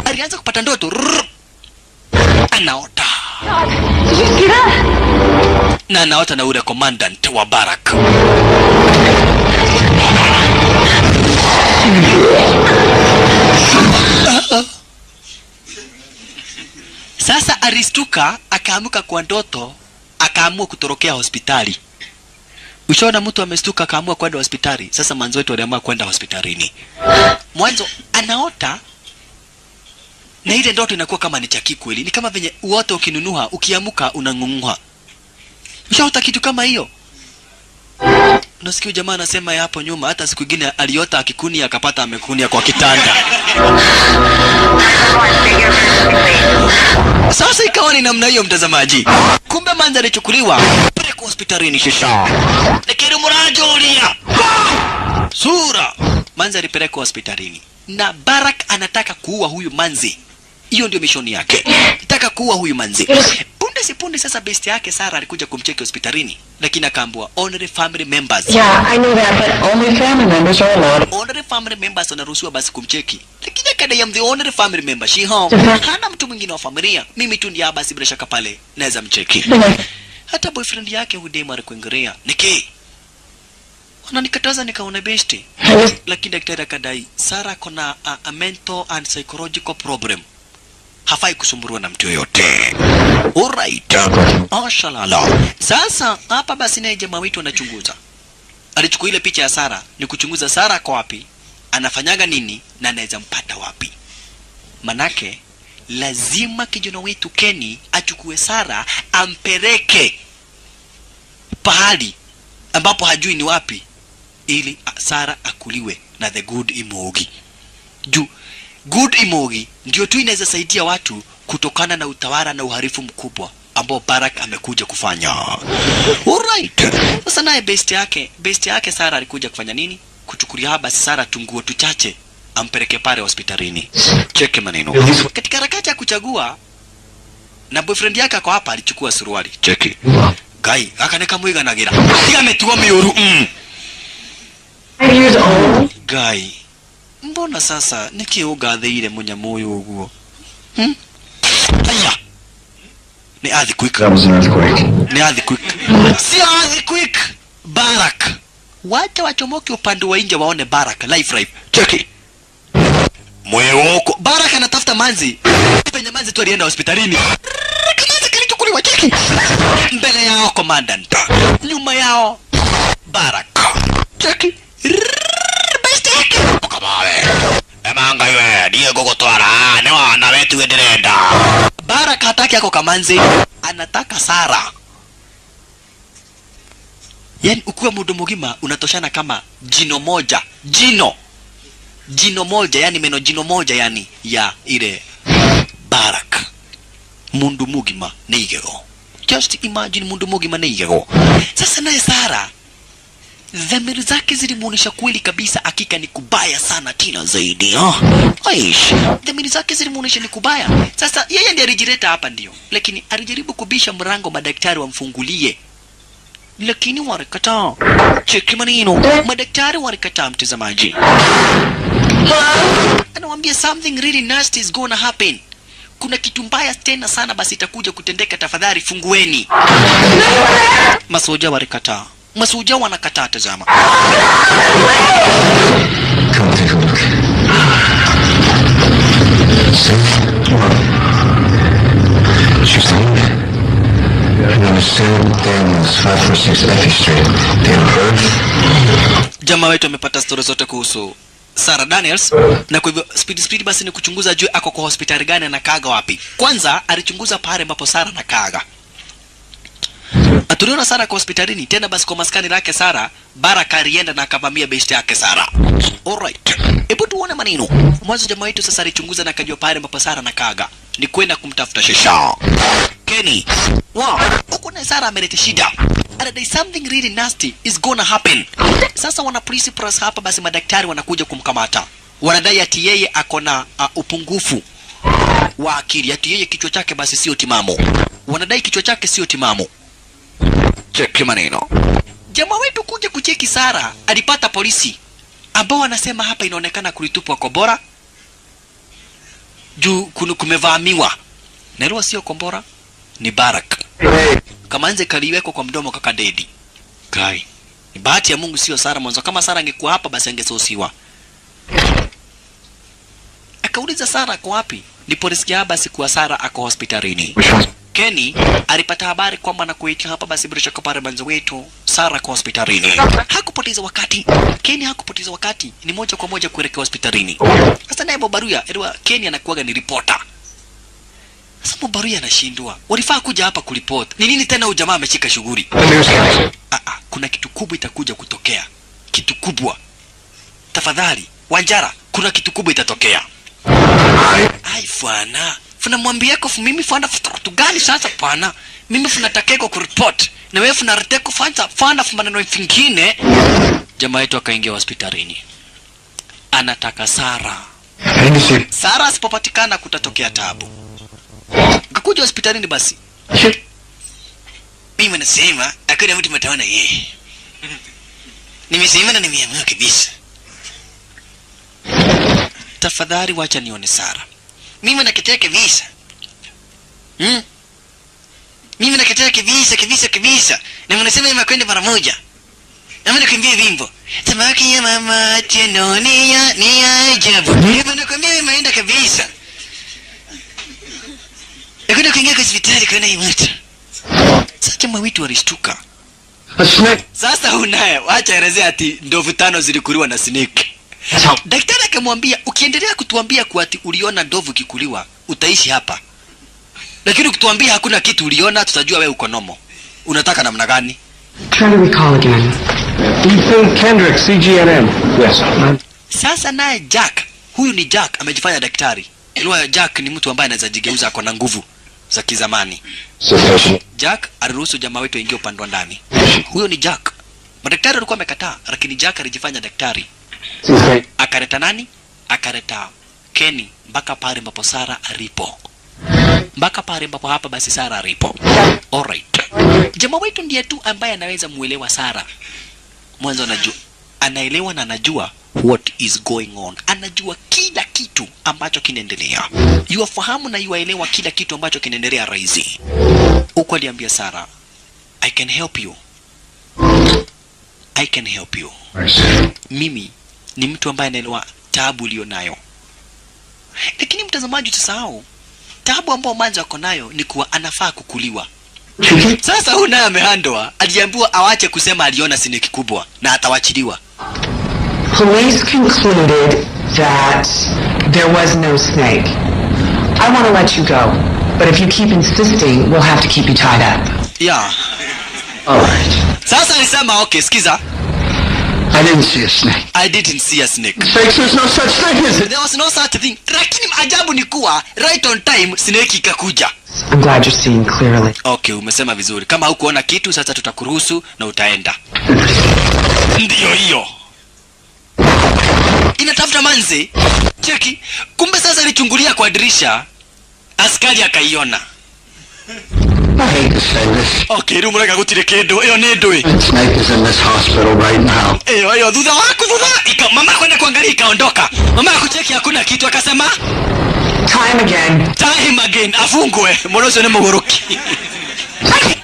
Alianza kupata ndoto. Anaota. Na anaota na ule commandant wa Barak. Sasa aristuka akaamuka kwa ndoto, akaamua kutorokea hospitali. Ushaona mtu amestuka akaamua kwenda hospitali. Sasa manzo wetu aliamua kwenda hospitalini. Mwanzo anaota na ile ndoto inakuwa kama ni chaki kweli. Ni kama venye uote ukinunua, ukiamuka unangungua. Ushaota kitu kama hiyo? Unasikia jamaa anasema hapo nyuma hata siku nyingine aliota akikunia akapata amekunia kwa kitanda. Sasa ikawa ni namna hiyo mtazamaji. Kumbe Manzi alichukuliwa peleka hospitalini shisha. Lakini mrajolia. Sura. Manzi alipelekwa hospitalini. Na Barak anataka kuua huyu Manzi. Hiyo ndio mishoni yake. Nataka kuua huyu Manzi. Punde sasa besti yake Sarah alikuja kumcheki hospitalini, lakini akaambiwa only family members. Yeah, I know that, but only family members are allowed. Only family members wanaruhusiwa basi kumcheki. Lakini akadai am the only family member. She home. Hana mtu mwingine wa familia. Mimi tu ndiye basi bila shaka pale naweza mcheki. Hata boyfriend yake Hudema alikuingilia. Niki. Wananikataza nikaona besti. Lakini daktari akadai Sarah kona a mental and psychological problem. Hafai kusumbuliwa na mtu yoyote. Alright. Ashalala. Sasa hapa basi naye jamaa wetu anachunguza. Alichukua ile picha ya Sarah ni kuchunguza Sarah kwa wapi, anafanyaga nini na anaweza mpata wapi. Manake lazima kijana wetu Kenny achukue Sarah ampeleke pahali ambapo hajui ni wapi ili Sarah akuliwe na the good Imogi. Juu good Imogi ndio tu inaweza saidia watu kutokana na utawala na uharifu mkubwa ambao Barak amekuja kufanya. Alright. Sasa naye best yake Sarah alikuja kufanya nini? Kuchukulia haba Sarah tunguo tuchache ampeleke pale hospitalini. Cheke maneno. Katika harakati ya kuchagua na boyfriend yake kwa hapa alichukua suruali. Cheki. Guy akaneka mwiga nagira. Tiga metuwa miyoru. Guy. Mbona sasa nikiugatheire munyamuyu uguo? Aya. Ni earthquake. That was an earthquake. Ni earthquake. Si earthquake. Barak. Wacha wachomoke upande wa nje waone Barak live. Cheki. Mwewoko. Barak anatafuta Manzi. Penye Manzi tu alienda hospitalini. Kamaza kilichukuliwa cheki. Mbele yao commandant. Nyuma yao Barak. Cheki. Besteke. Pokabawe. Emanga ywe. Diego gotwara. Ne wana wetu wenderenda. Barak hataki yako Kamanzi. Anataka Sarah. Yani ukiwa mtu mugima unatoshana kama jino moja. Jino moja yani meno jino moja yani ya ile Barak. Mundu mugima neigego. Just imagine mundu mugima neigego. Sasa naye Sarah dhamiri zake zilimuonesha kweli kabisa hakika ni kubaya sana tena zaidi. Aish, dhamiri zake zilimuonesha ni kubaya. Sasa yeye ndiye alijileta hapa ndio. Lakini alijaribu kubisha mlango madaktari wamfungulie. Lakini walikataa. Cheki maneno. Madaktari walikataa mtazamaji. Anawaambia something really nasty is gonna happen. Kuna kitu mbaya tena sana basi itakuja kutendeka, tafadhali fungueni. Masoja walikataa. Masuja wanakataa tazama. Come take a look. She's alive. Number 7 Daniels, 546 Effie Street. Date of birth. Jamaa wetu amepata story zote kuhusu Sarah Daniels, na kwa hivyo speed basi ni kuchunguza juu ako kwa hospitali gani na kaaga wapi. Kwanza alichunguza pale ambapo Sarah nakaaga. Atuliona Sarah kwa hospitalini, tena basi kwa maskani lake Sarah, Barak alienda na akavamia best yake Sarah. Alright. Hebu tuone maneno. Mwanzo jamaa wetu sasa alichunguza na akajua pale ambapo Sarah nakaaga ni kwenda kumtafuta Shisha. Kenny. Wow, huko na Sarah ameleta shida. There is something really nasty is gonna happen. Sasa wana police press hapa basi madaktari wanakuja kumkamata. Wanadai ati yeye akona upungufu wa akili, ati yeye kichwa chake basi sio timamu. Wanadai kichwa chake sio timamu. Cheki maneno. Jamaa wetu kuja kucheki Sarah alipata polisi ambao wanasema hapa inaonekana kulitupwa kombora juu kumevamiwa. Nero sio kombora, ni Barak. Kamanze kaliwekwa kwa mdomo kakadedi. Kai. Ni bahati ya Mungu sio Sarah mwanzo. Kama Sarah angekuwa hapa basi angesosiwa. Akauliza Sarah kwa wapi? Ndipo nisikia basi kuwa Sarah ako hospitalini. Kenny alipata habari kwamba anakuita hapa basi bila shaka pale mwanzo wetu Sarah kwa hospitalini. Hakupoteza wakati. Kenny hakupoteza wakati. Ni moja kwa moja kuelekea hospitalini. Sasa naye Baruya, Edwa Kenny anakuaga ni reporter. Sasa Mbaruya anashindwa. Walifaa kuja hapa kuripoti. Ni nini tena huyu jamaa ameshika shughuli? Kuna kitu kubwa itakuja kutokea. Kitu kubwa. Tafadhali, Wanjara, kuna kitu kubwa itatokea. Ai fwana. Funa mwambiako mimi fwana futu gani sasa fwana? Mimi funatakeko kuripoti. Na wewe funareteko fwana maneno vingine. Jamaa yetu akaingia hospitalini. Anataka Sara. Sara asipopatikana kutatokea taabu. Akakuja hospitalini basi. Mimi nasema hakuna mtu mtaona yeye. Nimesema na nimeamua kabisa. Tafadhali wacha nione Sara. Mimi nakitaka kabisa. Mimi nakitaka kabisa. Na mnasema imekwenda mara moja. Na mimi nakwambia vimbo. Samaki ya mama tenonia ni ajabu. Mimi nakwambia imeenda kabisa. Hakuna kuingia kwa hospitali kuna imuta. Sasa mawitu walishtuka. Sasa unaye wacha elezea ati ndovu 5 zilikuliwa na snake. Daktari akamwambia ukiendelea kutuambia kwa ati uliona ndovu kikuliwa utaishi hapa. Lakini ukituambia hakuna kitu uliona tutajua wewe uko nomo. Unataka namna gani? Try to recall again. Ethan Kendrick, CGNM. Yes. Sasa naye Jack, huyu ni Jack amejifanya daktari. Ilikuwa Jack ni mtu ambaye anaweza jigeuza kwa na nguvu za kizamani. Jack aliruhusu jamaa wetu aingie upande wa ndani. Huyo ni Jack. Madaktari walikuwa wamekataa, lakini Jack alijifanya daktari. Akareta nani? Akareta Kenny mpaka pale ambapo Sara alipo. Mpaka pale ambapo hapa basi Sara alipo. Alright. Jamaa wetu ndiye tu ambaye anaweza muelewa Sara. Mwanzo anajua, anaelewa na anajua what is going on. Anajua kila kitu ambacho kinaendelea. Yuafahamu na yuaelewa kila kitu ambacho kinaendelea raizi. Huko aliambia Sara, I can help you. I can help you. Mimi ni mtu ambaye anaelewa taabu ulionayo. Lakini mtazamaji usisahau, taabu ambayo Manzo ako nayo ni kuwa anafaa kukuliwa. Sasa huyu naye amehandwa, aliambiwa awache kusema aliona snake kubwa na atawachiliwa. Police concluded that there was no snake. I want to let you go, but if you keep insisting, we'll have to keep you tied up. Yeah. All right. Sasa alisema okay, sikiza. I didn't see a snake. I didn't see a snake. Snakes, there's no such thing, is it? There was no such thing. Lakini ajabu ni kuwa right on time snake ikakuja. I'm glad you're seeing clearly. Okay, umesema vizuri. Kama hukuona kitu sasa tutakuruhusu na utaenda. Ndio hiyo. Inatafuta manzi. Cheki. Kumbe sasa alichungulia kwa dirisha. Askari akaiona. I hate to say this. Okay, rumureka gutire kendo. Eyo nedwe. Snake is in this hospital right now. Eyo, dhudha wako dhudha. Mama kwenda kuangalia ikaondoka. Mama kucheki hakuna kitu akasema. Time again. Afungwe. Moloso ni mugoroki.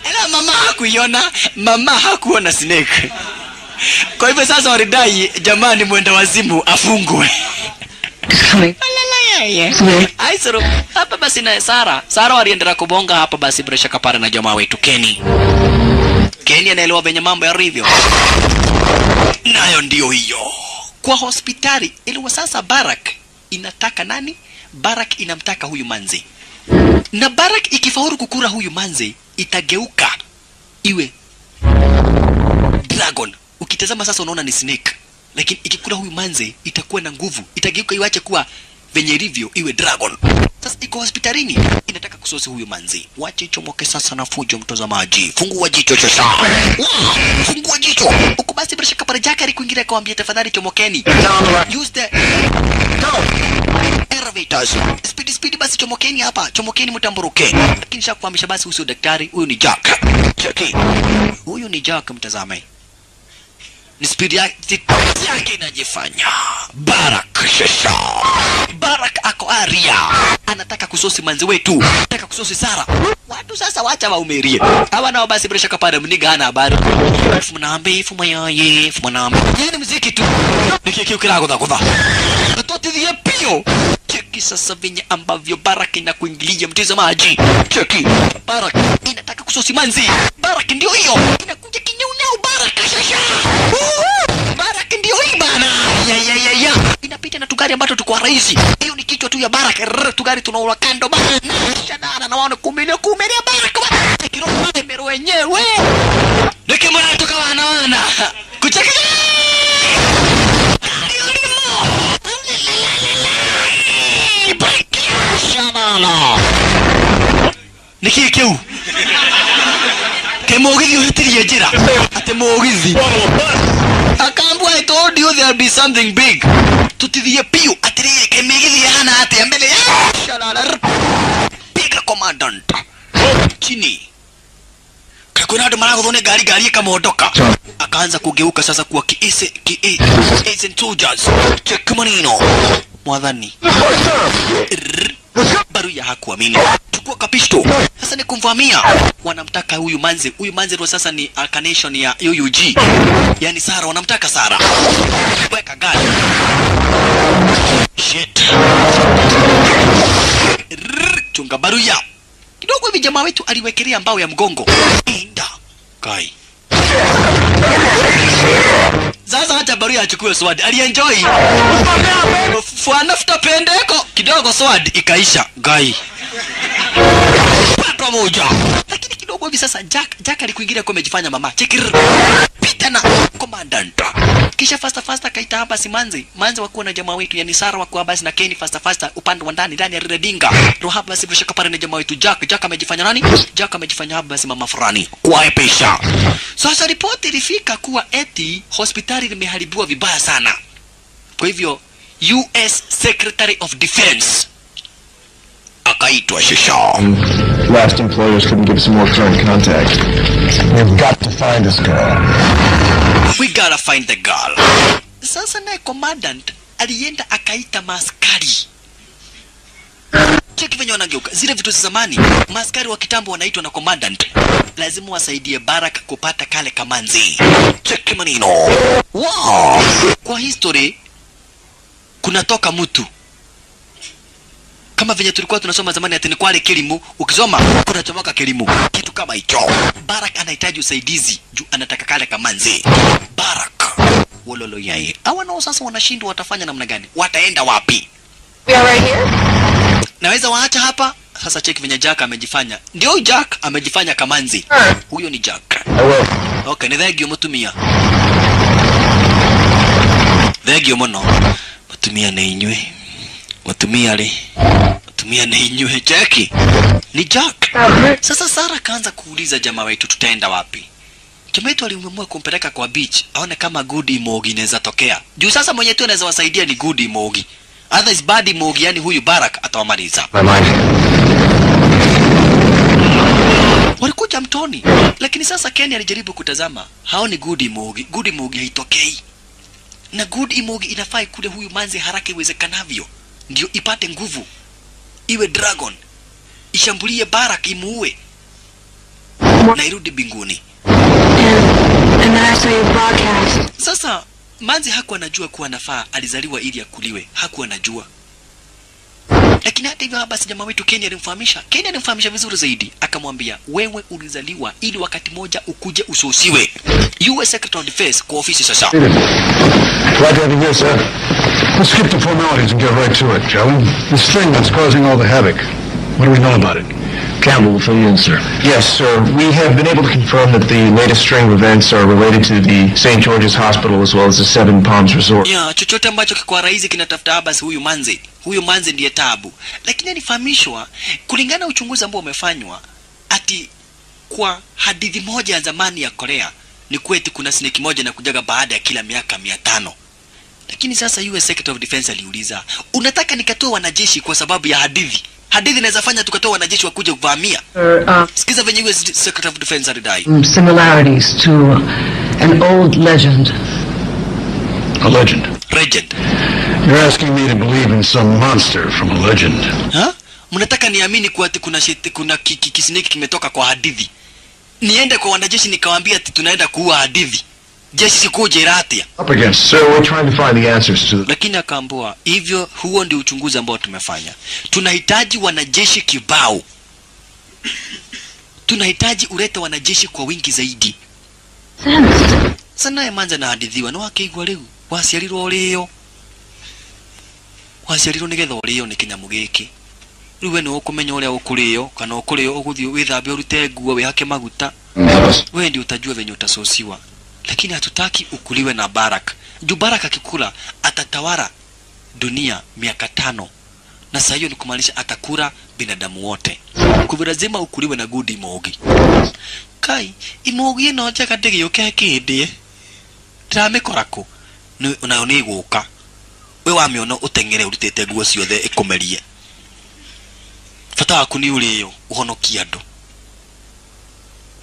Ela mama hakuiona. Mama hakuona snake. Kwa hivyo sasa walidai jamani mwenda wazimu afungwe. Aisoro, hapa basi na Sara waliendelea kubonga hapa basi bila shaka pale na jamaa wetu Kenny. Kenny anaelewa venye mambo yalivyo. Nayo ndio hiyo. Kwa hospitali iliwa sasa Barak inataka nani? Barak inamtaka huyu manzi. Na Barak ikifaulu kukura huyu manzi itageuka iwe dragon. Ukitazama sasa unaona ni snake. Lakini ikikula huyu manze itakuwa na nguvu. Itageuka iwache kuwa venye ilivyo iwe dragon. Sasa iko hospitalini inataka kusosi huyu manze. Wache ichomoke sasa na fujo mtazamaji. Fungua jicho sasa. Fungua jicho. Huko basi bila shaka pale Jack alikuingilia akamwambia tafadhali chomokeni. Use the elevators. Speed basi chomokeni hapa. Chomokeni mtamburuke. Lakini shakufahamisha basi huyu daktari, huyu ni Jack. Cheki. Huyu ni Jack mtazame. Ni speed yake inajifanya. Barak sasa. Barak ako aria. Anataka kusosi manzi wetu. Anataka kusosi Sara. Watu sasa wacha waumerie. Hawa nao basi bila shaka pale mniga hana habari. Fumanambe fumayaye fumanambe. Yeye ni muziki tu. Nikiki ukira godha. Toti die pio. Cheki sasa venye ambavyo Barak inakuingilia mtazamaji. Cheki. Barak inataka kusosi manzi. Barak ndio hiyo. Inakuja kinyaunyau Barak sasa. Barak ndio hii bana. Ya. Inapita na tugari ambato tukwa rahisi. Hiyo ni kichwa tu ya Barak. Tugari tunaula kando bana. Shadana na wana kumenya Barak. Kiroho mero wenyewe. Nikimwana toka wana. Kucheka. Shamala. Niki keu. Kemogithi uhitirie njira. Ate mogithi. Akambwa I told you there'll be something big. Tutithie piu atirire kemegithi hana ate mbele ya. Shalala. Piga commandant. Chini. Kuna ndo mara kuone gari kama ondoka. Akaanza kugeuka sasa kuwa agent soldiers. Check manino. Mwadhani. Baru ya hakuamini. Chukua kapisto. Sasa ni kumvamia. Wanamtaka huyu manze ndo sasa ni incarnation ya UUG. Yani Sara, wanamtaka Sara. Weka gari. Shit. Chunga Baruya. Kidogo hivi jamaa wetu aliwekelea mbao ya mgongo. Inda. Kai. Sasa hata Baruya achukue sword. Alienjoy. Fuanafuta pendeko. Kidogo sword ikaisha. Gai. Pato moja. Lakini kidogo hivi sasa Jack alikuingilia kwa amejifanya mama. Chekir. Pita na commandant. Kisha fasta kaita hapa si manzi wakuwa na jamaa wetu yani Sara wakuwa basi na Kenny fasta upande wa ndani ya Redinga. Roha basi bila shaka pale na jamaa wetu Jack amejifanya nani? Jack amejifanya hapa basi mama fulani. Kuaepesha. Sasa ripoti ilifika kuwa eti hospitali limeharibiwa vibaya sana. Kwa hivyo US Secretary of Defense akaitwa Shisha. Last employers couldn't give us more current contact. We've got to find this girl. We gotta find the girl. Sasa naye commandant alienda akaita maaskari. Cheki venye wanageuka. Zile vitu za zamani, maaskari wa kitambo wanaitwa na commandant. Lazima wasaidie Barak kupata kale kamanzi. Cheki manino. Wow. Kwa history kunatoka mtu. Kama venye tulikuwa tunasoma zamani ati ni kwale Kilimu, ukisoma kuna chomoka Kilimu. Kitu kama hicho. Barak anahitaji usaidizi juu anataka kale kamanzi. Barak. Wololo yae. Hawa nao sasa wanashindwa watafanya namna gani? Wataenda wapi? We are right here. Naweza waacha hapa? Sasa cheki venye Jack amejifanya. Ndio Jack amejifanya kamanzi. Huyo ni Jack. Okay, ni thegio mutumia. Thegio muno. Mutumia na inywe. Mutumia le. Mutumia na inywe Jackie. Ni Jack. Sasa Sara kaanza kuuliza jamaa wetu tutaenda wapi? Jamaa wetu aliamua kumpeleka kwa beach. Aone kama good imogi inaweza tokea. Juu sasa mwenye tu anaweza wasaidia ni good imogi. Otherwise bad imogi yani huyu Barak atawamaliza. Walikuja mtoni. Lakini sasa Kenny alijaribu kutazama. Haoni good imogi. Good imogi haitokei. Na good imogi inafai kule huyu manzi haraka iwezekanavyo. Ndio ipate nguvu. Iwe dragon. Ishambulie Barak imuue. Na irudi binguni. And then I saw your broadcast. Sasa manzi hakuwa anajua kuwa nafaa alizaliwa ili akuliwe. Hakuwa anajua. Lakini hata hivyo basi jamaa wetu Kenny alimfahamisha vizuri zaidi. Akamwambia wewe ulizaliwa ili wakati moja ukuje usosiwe. US Secretary of Defense kwa ofisi sasa. Glad to have you here, sir. Let's skip the formalities and get right to it, shall we? The string that's causing all the havoc. What do we know about it? Campbell will fill you in, sir. Yes, sir. We have been able to confirm that the latest string of events are related to the St. George's Hospital as well as the Seven Palms Resort. Yeah, chochote ambacho kikuwa rahisi kinatafuta habasi huyu manzi. Huyu manzi ndiye tabu. Lakini alifahamishwa kulingana uchunguzi ambao umefanywa ati kwa hadithi moja ya zamani ya Korea ni kweti kuna snake moja na kujaga baada ya kila miaka 500. Lakini sasa US Secretary of Defense aliuliza, unataka nikatoe wanajeshi kwa sababu ya hadithi? Hadithi inaweza fanya tukatoa wanajeshi wakuje kuvamia. Sikiza venye US Secretary of Defense alidai. Similarities to an old legend. A legend? Legend. You're asking me to believe in some monster from a legend. Ha? Mnataka niamini kuwa ati kuna kisiniki kimetoka kwa hadithi. Niende kwa wanajeshi nikawaambia ati tunaenda kuua hadithi. Jeshi sikuje ratia. Up against, sir, we're trying to find the answers to the... Lakini akaambua, hivyo huo ndio uchunguzi ambao tumefanya. Tunahitaji wanajeshi kibao. Tunahitaji ulete wanajeshi kwa wingi zaidi. Sana manza na hadithiwa no akeigwa leo wasiarirwo leo. waciarirwo nigetha urio ni kinyamu giki riwe ni ukumenya uria ukurio kana ukurio uguthio withambe urute nguo wihake maguta wewe ndio utajua venye utasosiwa lakini hatutaki ukuliwe na Baraka juu Baraka akikula atatawala dunia miaka 5 na sasa hiyo ni kumaanisha atakula binadamu wote kwa lazima ukuliwe na Good Imogi kai Imogi no acha kadege yoke kindi drame korako na oni guka we wamiona utengere urutete nguo ciothe ikumerie fata waku ni urio uhonokia andu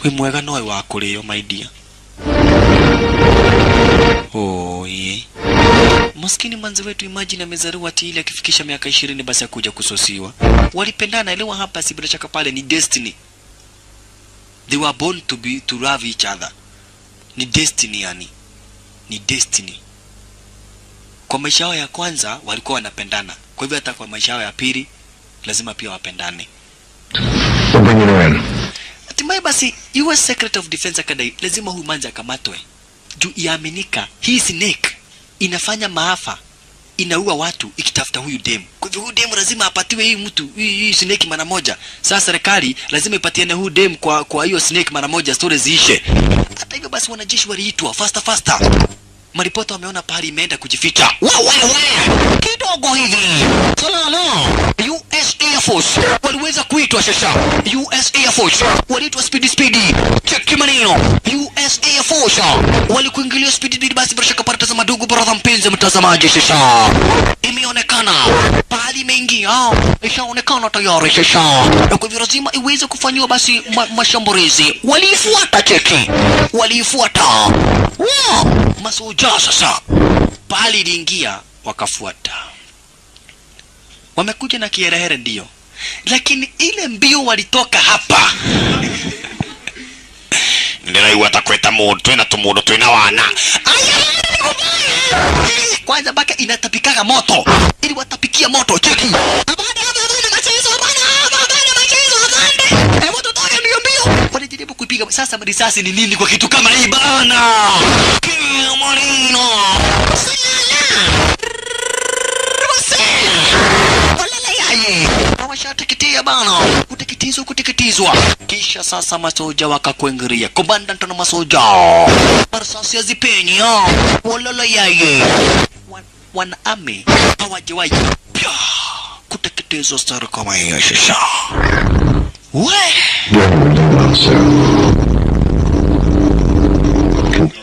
we mwega noe wa kurio my dear oye maskini manzi wetu imagine amezaliwa ati ile akifikisha miaka 20 basi akuja kusosiwa walipendana elewa hapa si bila shaka pale ni destiny they were born to love each other ni destiny yani ni destiny kwa maisha yao ya kwanza walikuwa wanapendana kwa hivyo hata kwa maisha yao ya pili lazima pia wapendane hatimaye basi US Secret of Defense Academy lazima huyu manzi akamatwe juu iaminika hii snake inafanya maafa inaua watu ikitafuta huyu dem kwa hivyo huyu dem lazima apatiwe hii mtu hii snake mara moja sasa serikali lazima ipatiane huyu dem kwa hiyo snake mara moja stories ziishe hata hivyo basi wanajeshi waliitwa faster maripota wameona pahali imeenda kujificha kidogo hivi salala US Air Force waliweza kuitwa sasa US Air Force waliitwa speedy check maneno US Air Force walikuingilia speedy basi bila shaka pata za madugu brother mpenzi mtazamaji sasa imeonekana pahali imeingia ishaonekana tayari sasa na kwa hivyo lazima iweze kufanywa basi mashambulizi walifuata cheki walifuata masoja sasa pahali iliingia wakafuata wamekuja na kiherehere ndio lakini ile mbio walitoka hapa ndio watakweta moto na tumudo tuna wana kwanza baka inatapikaga moto ili watapikia moto cheki wanajaribu kuipiga sasa risasi ni nini kwa kitu kama hii bana Marino washateketea bana kuteketizwa kisha sasa masoja wakakwengeria commandant na masoja risasi zipenyi walala yaye wanaame hawajawahi kuteketezwa star kama hiyo shisha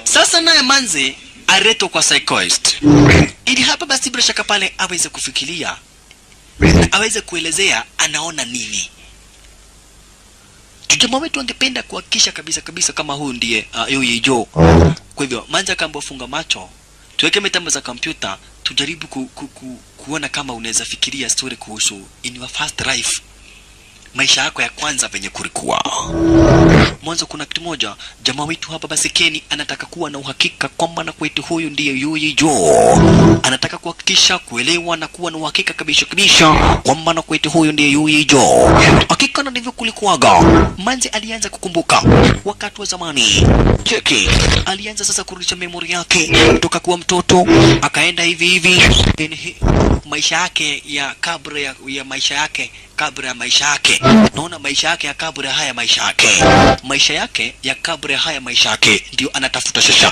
sasa naye manze areto kwa psychoist ili hapa basi bila shaka pale aweze kufikiria aweze kuelezea anaona nini jamaa wetu angependa kuhakikisha kabisa kama huyu ndiye yeye Jo kwa hivyo manze akaambiwa funga macho tuweke mitambo za kompyuta tujaribu kuona kama unaweza fikiria story kuhusu in your first life maisha yako ya kwanza venye kulikuwa mwanzo kuna kitu moja jamaa wetu hapa basi Kenny anataka kuwa na uhakika kwamba na kwetu huyu ndiye yeye Jo anataka kuhakikisha kuelewa na kuwa na uhakika kabisa kwamba na kwetu huyu ndiye yeye Jo hakika ndivyo kulikuwaga manzi alianza kukumbuka wakati wa zamani cheki alianza sasa kurudisha memory yake kutoka kuwa mtoto akaenda hivi maisha yake ya kabla ya maisha yake kabla ya maisha yake naona maisha yake ya kabla haya maisha yake ya kabla haya maisha yake ndio anatafuta sasa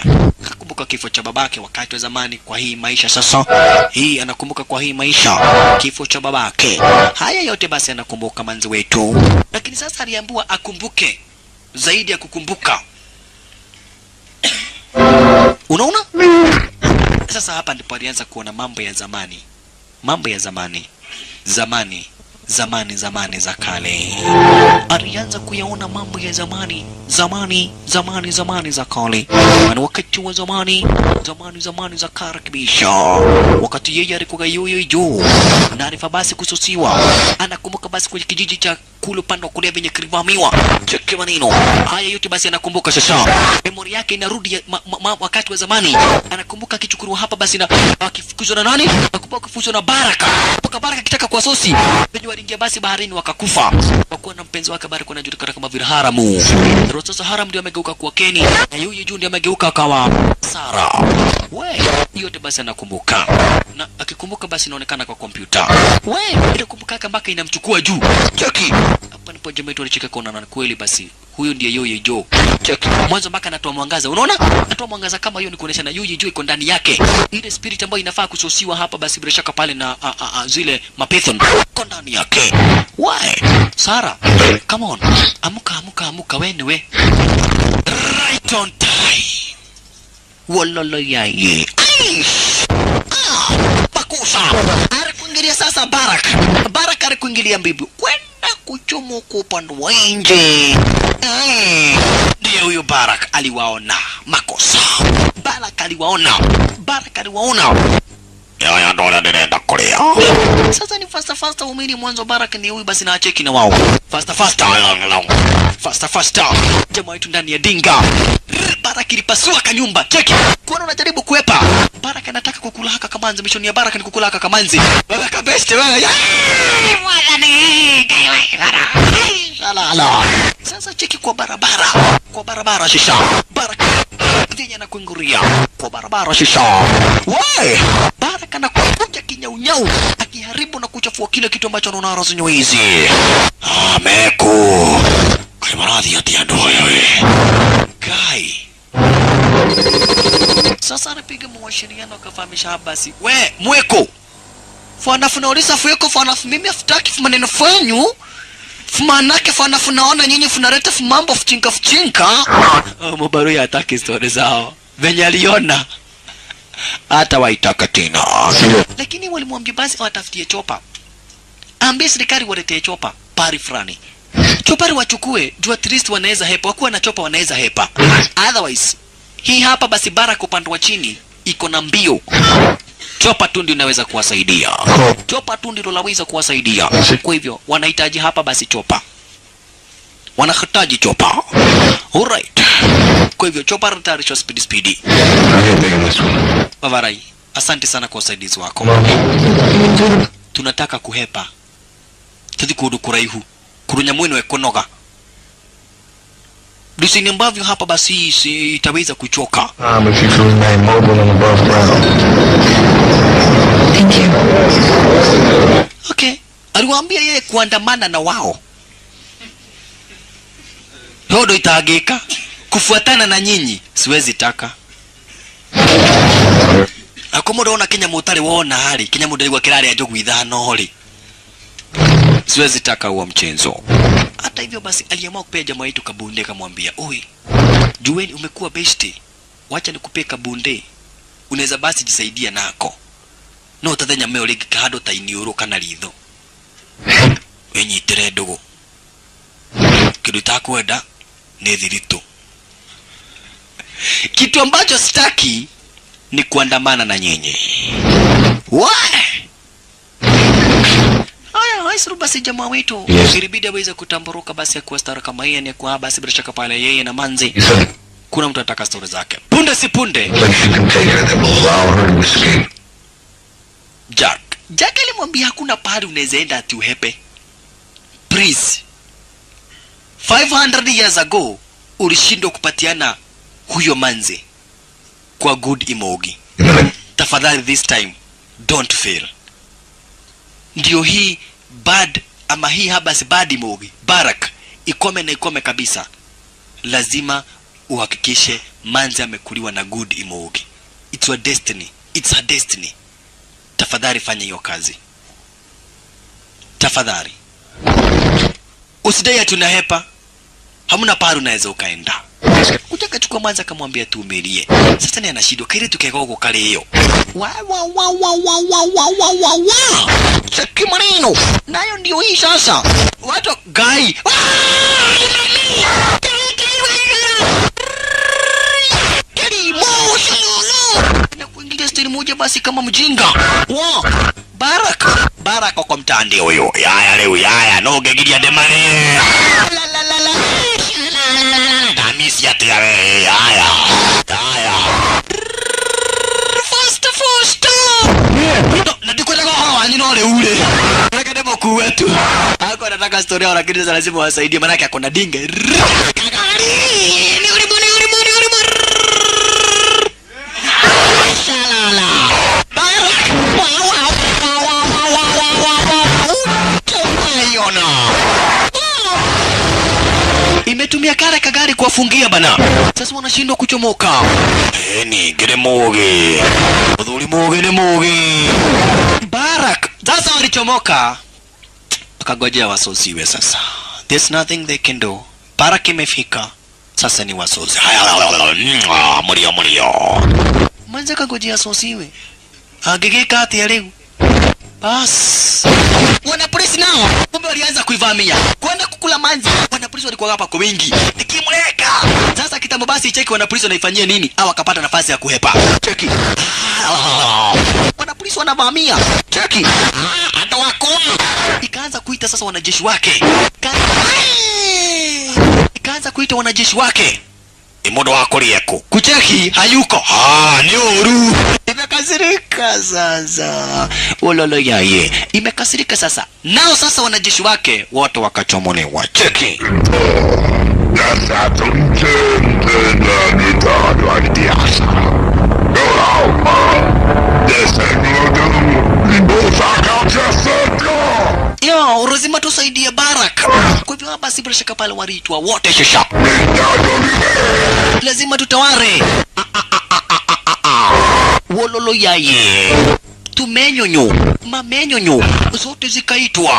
kumbuka kifo cha babake wakati wa zamani kwa hii maisha sasa hii anakumbuka kwa hii maisha kifo cha babake haya yote basi anakumbuka manzi wetu lakini sasa aliambiwa akumbuke zaidi ya kukumbuka unaona sasa hapa ndipo alianza kuona mambo ya zamani za kale alianza kuyaona mambo ya zamani za kale na wakati wa zamani za karakibisha wakati yeye alikuwa yoyo Jo na alifa basi kususiwa anakumbuka basi kwenye kijiji cha kule pande kule venye kilivamiwa cheki maneno haya yote basi anakumbuka sasa memory yake inarudi wakati wa zamani anakumbuka kichukuru hapa basi na akifukuzwa na nani nakumbuka kufukuzwa na Baraka mpaka Baraka kitaka kwa sosi venye waliingia basi baharini wakakufa. Wakuwa na mpenzi wake bado anajulikana kama vile Haramu. Sasa Haram ndio amegeuka kuwa Kenny na Yuji Juu ndio amegeuka akawa Sara. We, yote basi anakumbuka. Na akikumbuka basi inaonekana kwa kompyuta. We, ile kumbuka mpaka inamchukua juu. Cheki. Hapa ndipo jamaa yetu alicheka kuona na kweli basi. Huyu ndiye Yuji Juu. Cheki. Mwanzo mpaka anatoa mwangaza. Unaona? Anatoa mwangaza kama hiyo ni kuonesha na Yuji Juu iko ndani yake. Ile spirit ambayo inafaa kusosiwa hapa basi bila shaka pale na zile mapethon iko ndani yake. Why? Sara, come on. Amuka wewe. Right on time. Walolo yaye. Pakusa. Ari kuingilia sasa Barak. Barak ari kuingilia mbibi. Kwenda kuchomoka upande wa nje. Ndiye huyo Barak aliwaona makosa. Barak aliwaona. Ya ndo nenda Korea. Sasa ni fasta umini mwanzo Barak ni huyu basi na acheki na wao. Fasta. Jamaa wetu ndani ya dinga. Barak ilipasua kanyumba. Cheki. Kuona unajaribu kuepa. Barak anataka kukula haka kamanzi. Mishoni ya Barak ni kukula haka kamanzi. Barak best wewe. Ala. Sasa cheki kwa barabara shisha. Barak ndiye anakuinguria kwa barabara shisha. Why? Barak anakuja kinyaunyau akiharibu na kuchafua kile kitu ambacho anaona razinyo hizi. Meku. Kwa maradhi ya tiando wewe. Kai. Sasa anapiga mawashiriano akafahamisha basi. We, mweko. Fuanafunaulisa fueko fuanafu mimi afutaki fumaneno fwenyu. Fumanake fuanafunaona nyinyi funareta fumambo fuchinka. Mubaru ya ataki story zao. Venye aliona. Hata waitaka tena. Lakini walimwambia basi watafutie chopa. Ambie serikali waletee chopa pari fulani. Chopari wachukue, juu at least wanaweza hepa. Wakuwa na chopa wanaweza hepa. Otherwise, hii hapa basi Barak upande wa chini iko na mbio. Chopa tu ndio inaweza kuwasaidia. Chopa tu ndio laweza kuwasaidia. Kwa hivyo wanahitaji hapa basi chopa. Wanahitaji chopa. Alright. Kwa hivyo chopa ratarisha speedy. Bavarai, asante sana kwa usaidizi wako. Tunataka kuhepa. Tudikudu kuraihu. Kurunya mwenu ekonoga. Dusini ambavyo hapa basi itaweza kuchoka. If you can remain mobile and above ground. Thank you. Okay. Aliwaambia yeye kuandamana na wao. Hodo itageka. Kufuatana na nyinyi. Siwezi taka. Akomodo ona Kenya mutari wona hali. Kenya mudari wa kirari ya jogu idhano holi. Siwezi taka huo mchezo. Hata hivyo basi aliamua kupea jamaa yetu kabunde kamwambia, "Oi, jueni umekuwa besti. Wacha nikupe kabunde. Unaweza basi jisaidia nako. No tathenya meo ligi kado tainiuru kana litho. Wenyitire ndugu. Kidu takwenda ni thirito." Kitu ambacho sitaki ni kuandamana na nyenye. Why? Haisuru basi jamaa wetu. Ilibidi aweze kutamburuka basi ya kuwastara kama yeye ni kwa basi bila shaka pale yeye na Manzi. Kuna mtu anataka story zake. Punde si punde. Jack alimwambia hakuna pahali unaweza enda ati uhepe. Please. 500 years ago ulishindwa kupatiana huyo Manzi kwa good Imogi. Tafadhali this time don't fail. Ndio hii bad ama hii habasi bad Imogi Barak ikome na ikome kabisa. Lazima uhakikishe Manzi amekuliwa na good Imogi. It's your destiny. It's her destiny. Tafadhali fanya hiyo kazi. Tafadhali. Usidai tunahepa. Hamuna pahali unaweza ukaenda. Kutaka chukua Manzi akamwambia tuumelie. Sasa ni anashindwa kile tukegogo kale hiyo. Wa. Cheki maneno. Nayo ndio hii sasa. Watu gai. Na kuingilia stili moja basi kama mjinga. Wa. Barak kwa mtandi huyo. Yaya leo yaya no gegilia demane. Tamisi ya tayari. Yaya. Fast. Na tukwenda kwa hawa ni nole ule. lazima kuwe tu. Hako anataka story yao lakini sasa lazima wasaidie maana yake akona dinga. Kagari! Ni ulimu. Shalala. Imetumia kagari kuwafungia bana. Sasa wanashindwa kuchomoka. Ni geremoge. Udhuli moge. Barak. Sasa walichomoka. Tukagojea wasosiwe sasa. There's nothing they can do. Barak imefika. Sasa ni wasosi. Mulio. Manza kagojea wasosiwe. Agigika ati ya leo. Bas. Wanapolisi nao kumbe walianza kuivamia. Kwenda kukula manzi. Wanapolisi walikuwa hapa kwa wingi. Nikimleka. Sasa kitambo basi cheki wanapolisi wanaifanyia nini? Au akapata nafasi ya kuhepa. Cheki. Wanapolisi wanavamia. Cheki. Hata wako. Ikaanza kuita sasa wanajeshi wake. Ikaanza kuita wanajeshi wake. Imodo wako liyeko. Kucheki hayuko. Ni uru. Imekasirika sasa. Ololo yaye. Imekasirika sasa. Nao sasa wanajeshi wake wote wakachomolewa. Cheki. Dessa tuntende na nitado adiasa. Yo, lazima tusaidie Barak. Kwa hivyo basi bila shaka pale waliitwa wote shasha. Lazima tutaware. Wololo yaye. Mamenyonyo zote zikaitwa.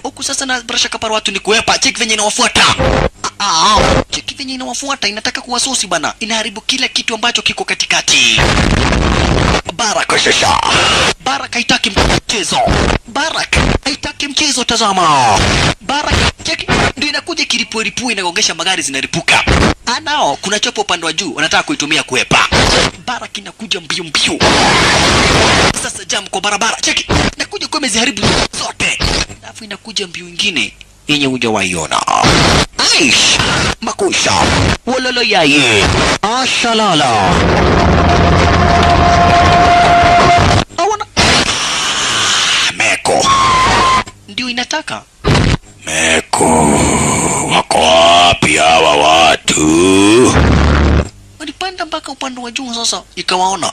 Huku sasa na bila shaka pale watu ni kuepa. Cheki venye inawafuata. Cheki venye inawafuata, inataka kuwasusi bana. Inaharibu kila kitu ambacho kiko katikati. Barak shasha. Barak haitaki mchezo. Barak haitaki mchezo, tazama. Barak cheki ndio inakuja kiripui inagongesha magari zinaripuka. Anao kuna chopo upande wa juu wanataka kuitumia kuepa. Barak inakuja mbio. Sasa jam kwa barabara. Cheki inakuja kwa meziharibu zote. Alafu inakuja mbio nyingine yenye hujawaiona. Aish makusha. Wololo yaye. Ashalala. Meko ndio inataka. Meko wako wapi hawa watu? Walipanda mpaka upande wa juu sasa. Ikawaona.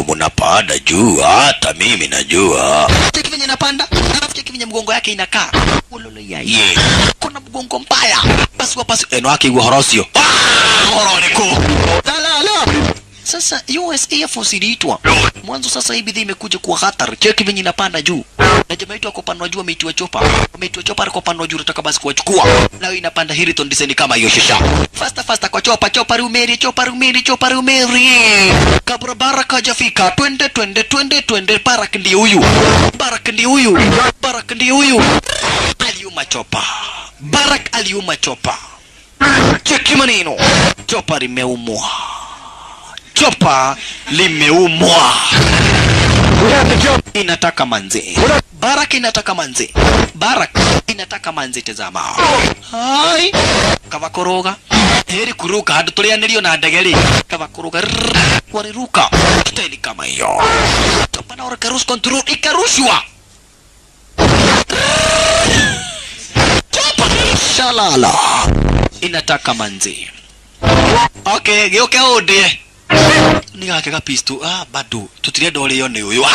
Mnapanda juu, hata mimi najua. Cheki venye napanda. Alafu cheki venye mgongo yake inakaa. Ololo yaye. Kuna mgongo mbaya. Basi wapasi eno yake iwa horosio. Horoniko. Talala. Sasa US Air Force iliitwa. Mwanzo sasa hii bidhaa imekuja kuwa hatari. Cheki venye inapanda juu. Na jamaa yetu upande wa juu ameitiwa chopa. Ameitiwa chopa kwa upande wa juu nataka basi kuwachukua. Leo inapanda Hilton design kama hiyo shisha. Faster kwa chopa rumeri. Kabla Barak hajafika. Twende Barak ndiye huyu. Aliuma chopa. Barak aliuma chopa. Cheki maneno. Chopa limeumwa. Inataka manzi. Barak inataka manzi tazama. Hai. Kavakoroga. Heri kuruka hadi tulianilio na ndegeli. Kavakoroga. Waliruka. Teni kama hiyo. Chopa na oraka cruise control ikarushwa. Chopa. Shalala. Inataka manzi. Okay, geuke ode. Nigake ka pisto. Bado. Tutiria dole yone uyu.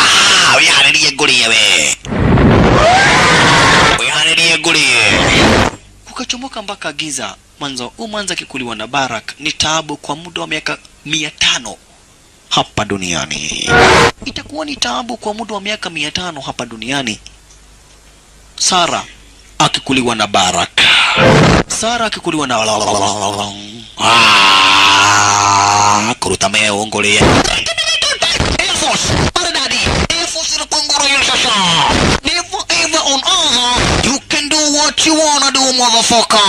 Wiharirie ngurie we. Kukachomoka mpaka giza. Mwanzo kikuliwa na Barak ni taabu kwa muda wa miaka 500 hapa duniani. Itakuwa ni taabu kwa muda wa miaka 500 hapa duniani. Sara akikuliwa na Barak. Kuruta meo ngole. Air Force, Paradadi. Air Force na kunguru ya shasha. Never ever on earth you can do what you wanna do, motherfucker.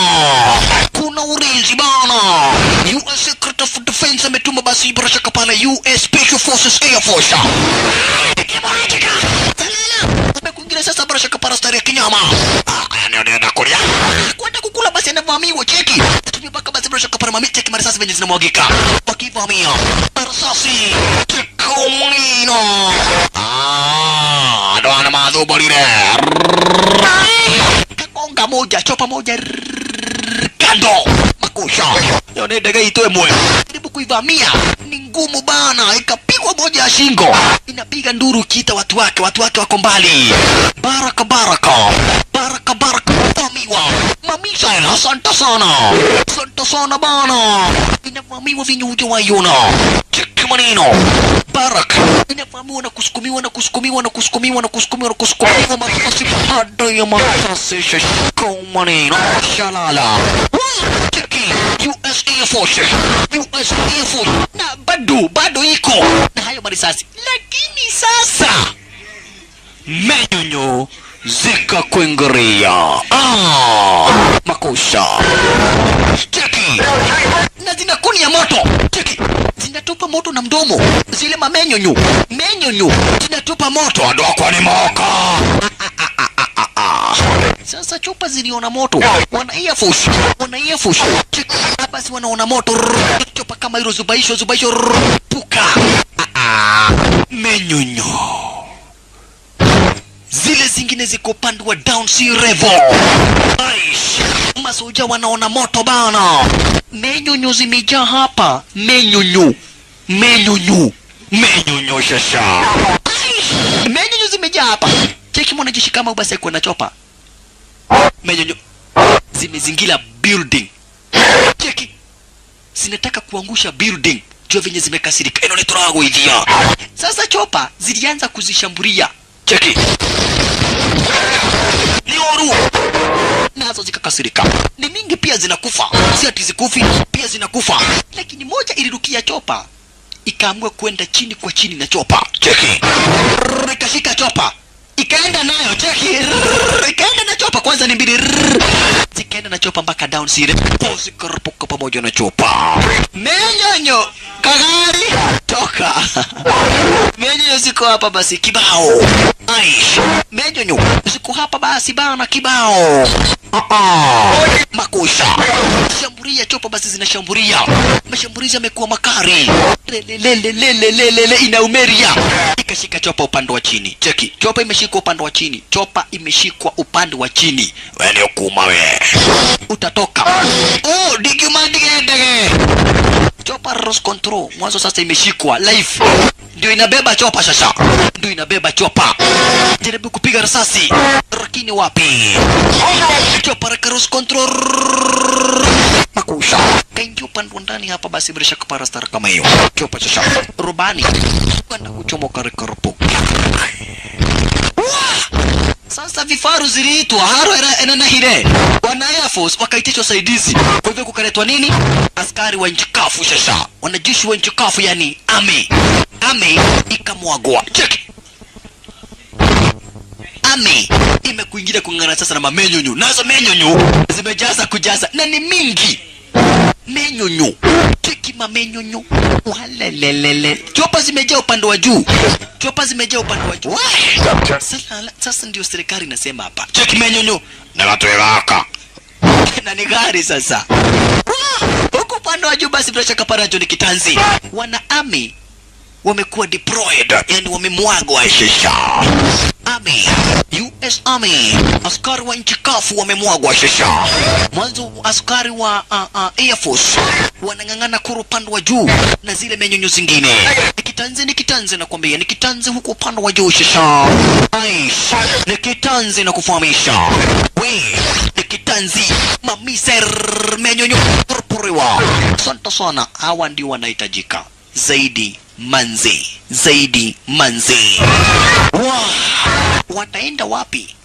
Kuna ulinzi bana. US Secretary of Defense ametuma basi bila shaka pale US Special Forces Air Force. Kuingia sasa bila shaka para stari ya kinyama. Ndio kulia. Kwenda kukula basi anavamiwa cheki. Tumepaka basi bila shaka para mami cheki marisasi venye zinamwagika. Wakivamia. Marisasi. Kumino. Ndo ana madhu. dobo lile. Kagonga moja, chopa moja kando. Makusha. Yone ndege itoe mwe. Jaribu kuivamia. Ni ngumu bana. Ikapigwa moja ya shingo. Inapiga nduru kiita watu wake wako mbali. Baraka. Vamiwa. Mamisa, asante sana bana. Inavamiwa vinyujo wa yuna. Cheki maneno. Barak. Inavamiwa na kusukumiwa. Matasi hada ya matasi. Shashiko maneno. Shalala. Cheki. US Air Force. Na bado iko. Na hayo marisasi. Lakini sasa menyonyo zika kuingiria. Makusha. Cheki. Na zinakunia moto. Cheki. Zinatupa moto na mdomo. Zile mamenyonyo. Zinatupa moto. Ado kwa ni moka. Sasa chupa ziliona moto. Wana earfush. Cheki. Basi wanaona moto. Chupa kama hilo zubaisho. Puka. Menyonyo. Zile zingine ziko upande wa down sea level. Aish. Masoja wanaona moto bana. Menyonyo zimejaa hapa. Menyonyo shasha. Aish. Menyonyo zimejaa hapa. Cheki mwanajeshi kama ubasi kwa na chopa. Menyonyo zimezingira building. Cheki. Zinataka kuangusha building. Jua venye zimekasirika. Ino ni turago idhia. Sasa chopa zilianza kuzishambulia. Cheki. Ni oru. Nazo zikakasirika. Ni mingi pia zinakufa. Si ati zikufi, pia zinakufa. Lakini moja ilirukia chopa. Ikaamua kwenda chini kwa chini na chopa. Cheki. Ikashika chopa. Ikaenda nayo. Cheki. Ikaenda na chopa. Kwanza ni mbili. Zikaenda na chopa mpaka down sea. Pozi karapuka pamoja na chopa. Menyonyo. Kagari. Toka. Menyonyo ziko hapa basi kibao. Aish. Menyonyo ziko hapa basi bana kibao. Makusha. Shamburia chopa basi zinashamburia. Mashambulizi yamekuwa makari. Lele inaumeria. Ikashika chopa upande wa chini. Cheki. Chopa imeshikwa upande wa chini. Wewe ni ukuma we. Utatoka. Oh, digimandege. Chopa Ross Control. Mwanzo sasa imeshikwa live. Ndio inabeba chopa sasa. Jaribu kupiga risasi. Lakini wapi? Chopa Ross Control. Makusha. Kaingia upande ndani hapa basi bila shaka para star kama hiyo. Chopa sasa. Rubani. Kwenda kuchomoka rekoropo. Sasa vifaru ziliitwa haro na hile. Wana Air Force wakaitishwa usaidizi. Kwa hivyo kukaletwa nini? Askari wa nchi kafu sasa. Wanajeshi wa nchi kafu yani army ikamwagwa. Check. Army imekuingia kungana sasa na mamenyonyo. Nazo menyonyo zimejaza kujaza na ni mingi. Menyonyo. Cheki mamenyonyo. Walelelele. Chopa zimejaa upande wa juu. Sasa ndio serikali inasema hapa. Cheki menyonyo. Na watu waka. Na ni gari sasa. Huko upande wa juu basi bila shaka para ni kitanzi. Wana army wamekuwa deployed, yani wamemwagwa shisha. Army, US Army, askari wa nchi kafu wamemwagwa shisha. Mwanzo askari wa Air Force wanang'ang'ana kuru upande wa juu na zile menyonyo zingine. Ni kitanzi nakwambia, ni kitanzi huko upande wa juu shisha. Aish, ni kitanzi na kufahamisha. We, ni kitanzi mamiser menyonyo korporewa. Asante sana, hawa ndio wanahitajika. Zaidi manzi. Wow. Wataenda wapi?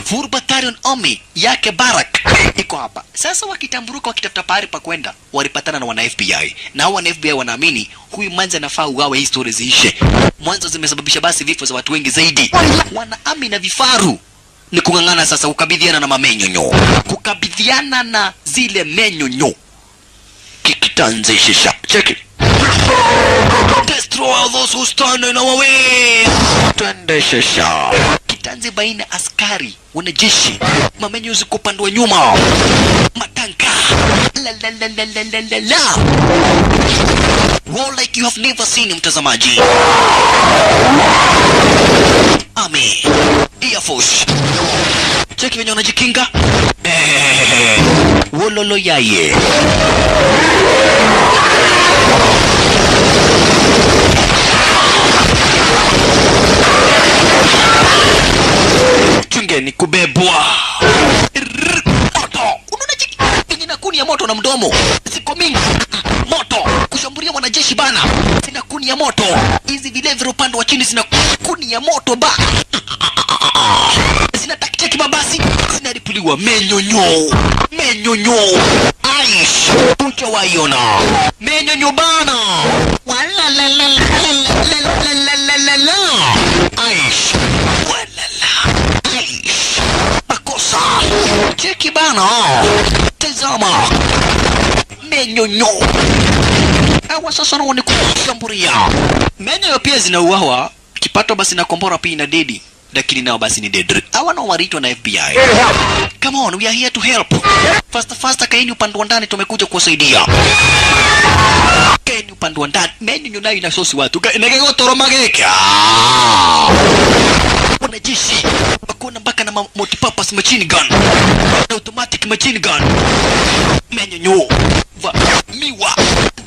Full Battalion Army yake Barak iko hapa. Sasa wakitamburuka wakitafuta pahali pa kwenda, walipatana na wana FBI. Na wana FBI wanaamini huyu manzi anafaa ugawe hii story ziishe. Mwanzo zimesababisha basi vifo za watu wengi zaidi. Wana army na vifaru ni kungangana sasa kukabidhiana na mamenyonyo. Kukabidhiana na zile menyonyo. Kikitanzishisha. Check it. Destroy all those who stand in our way. Twende shasha. Kitanzi baina askari, wanajeshi, mamenyo ziko upande wa nyuma. Matanka. La. War like you have never seen, mtazamaji. Cheki wenye wanajikinga. Wololo yaye. Chungeni kubebwa. Moto. Unaona cheki yenye na kuni ya moto na mdomo. Siko mingi. Moto. Kushambulia wanajeshi bana. Zina kuni ya moto. Hizi vilevile upande wa chini zina kuni ya moto ba. Zina cheki mabasi. Zinaripuliwa menyonyo. Menyonyo. Aish. Ucha waiona. Menyonyo bana. Wala la la la la la. Aish. Wala. Aish. Makosa. Cheki bana. Tazama. Menyonyo. Hawa sasa wani kushambulia. Menyonyo pia zinauawa. Kipato basi na kombora pia ina dedi. Lakini nao basi ni dead. Hawa nao waritwa na FBI. Come on, we are here to help. Faster, kaeni upande wa ndani tumekuja kuwasaidia. Kaeni upande wa ndani. Menyonyo nayo inasosi watu. Inagego toro mageka. Wanajeshi wakona mpaka na multipurpose machine gun na automatic machine gun. Menyonyo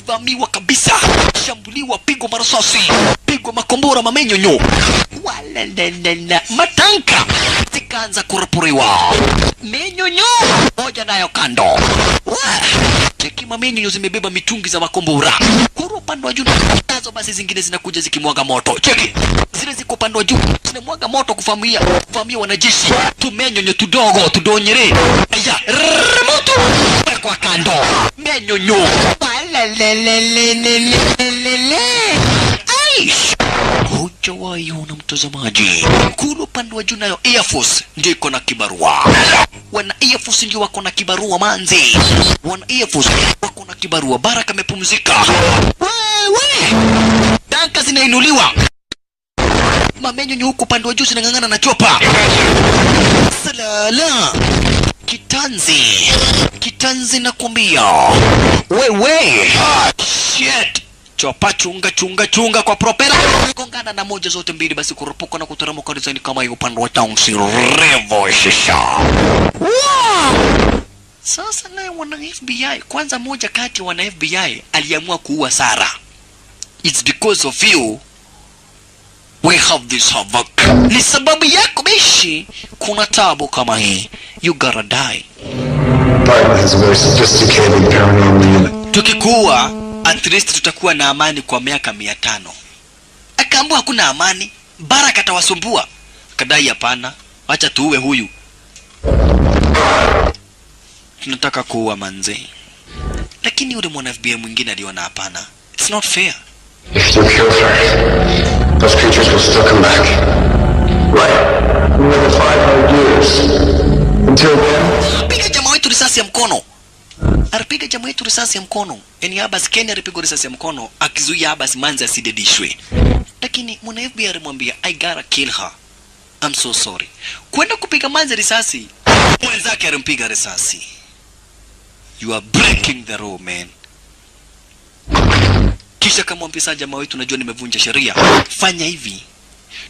vamiwa kabisa, shambuliwa, pigwa marasasi, pigwa makombora mamenyonyo. Walalala, matanka zikaanza kurupuriwa. Menyonyo moja nayo kando. Cheki mamenyonyo zimebeba mitungi za makombora. Kuru upande wa juu nazo basi zingine zinakuja zikimwaga moto. Cheki zile ziko upande wa juu zinamwaga moto kuvamia wanajeshi. Tumenyonyo tudogo tudonyere. Aya moto kwa kando. Menyonyo Aish. Hujawahiona mtazamaji. Kulu upande wa juu nayo Air Force ndio iko na kibarua. Wana Air Force ndio wako na kibarua manzi. Wana Air Force wako na kibarua. Baraka amepumzika. Wewe. Tanka zinainuliwa. Mamenyonyo huko upande wa juu zinang'ang'ana na chopa. Salala. Kitanzi nakwambia. Wewe. Shit. Chopa chunga kwa propela. Kongana na moja zote mbili basi kurupuka na kutaramuka design kama hiyo upande wa town si revo shisha. Wow. Sasa naye wana FBI. Kwanza moja kati wana FBI aliamua kuua Sarah. It's because of you we have this havoc. Ni sababu yako bishi kuna tabu kama hii. You gotta die. Barton has a very sophisticated paranormal unit. Tukikuwa at least tutakuwa na amani kwa miaka 500. Akaambua hakuna amani, Baraka atawasumbua. Kadai hapana, acha tuue huyu. Tunataka kuua manze. Lakini yule mwana FBI mwingine aliona hapana. It's not fair. If you kill her, those creatures will still come back. Right. Another 500 years. Until then. Piga jamaa wetu risasi ya mkono. Alipiga jamaa wetu risasi ya mkono. Yaani Abbas Kenya alipiga risasi ya mkono akizuia Abbas manzi asidedishwe. Lakini mwana FBI alimwambia I gotta kill her. I'm so sorry. Kwenda kupiga manzi risasi, mwenzake alimpiga risasi. You are breaking the law, man. Kisha kamwambia jamaa wetu, najua nimevunja sheria. Fanya hivi.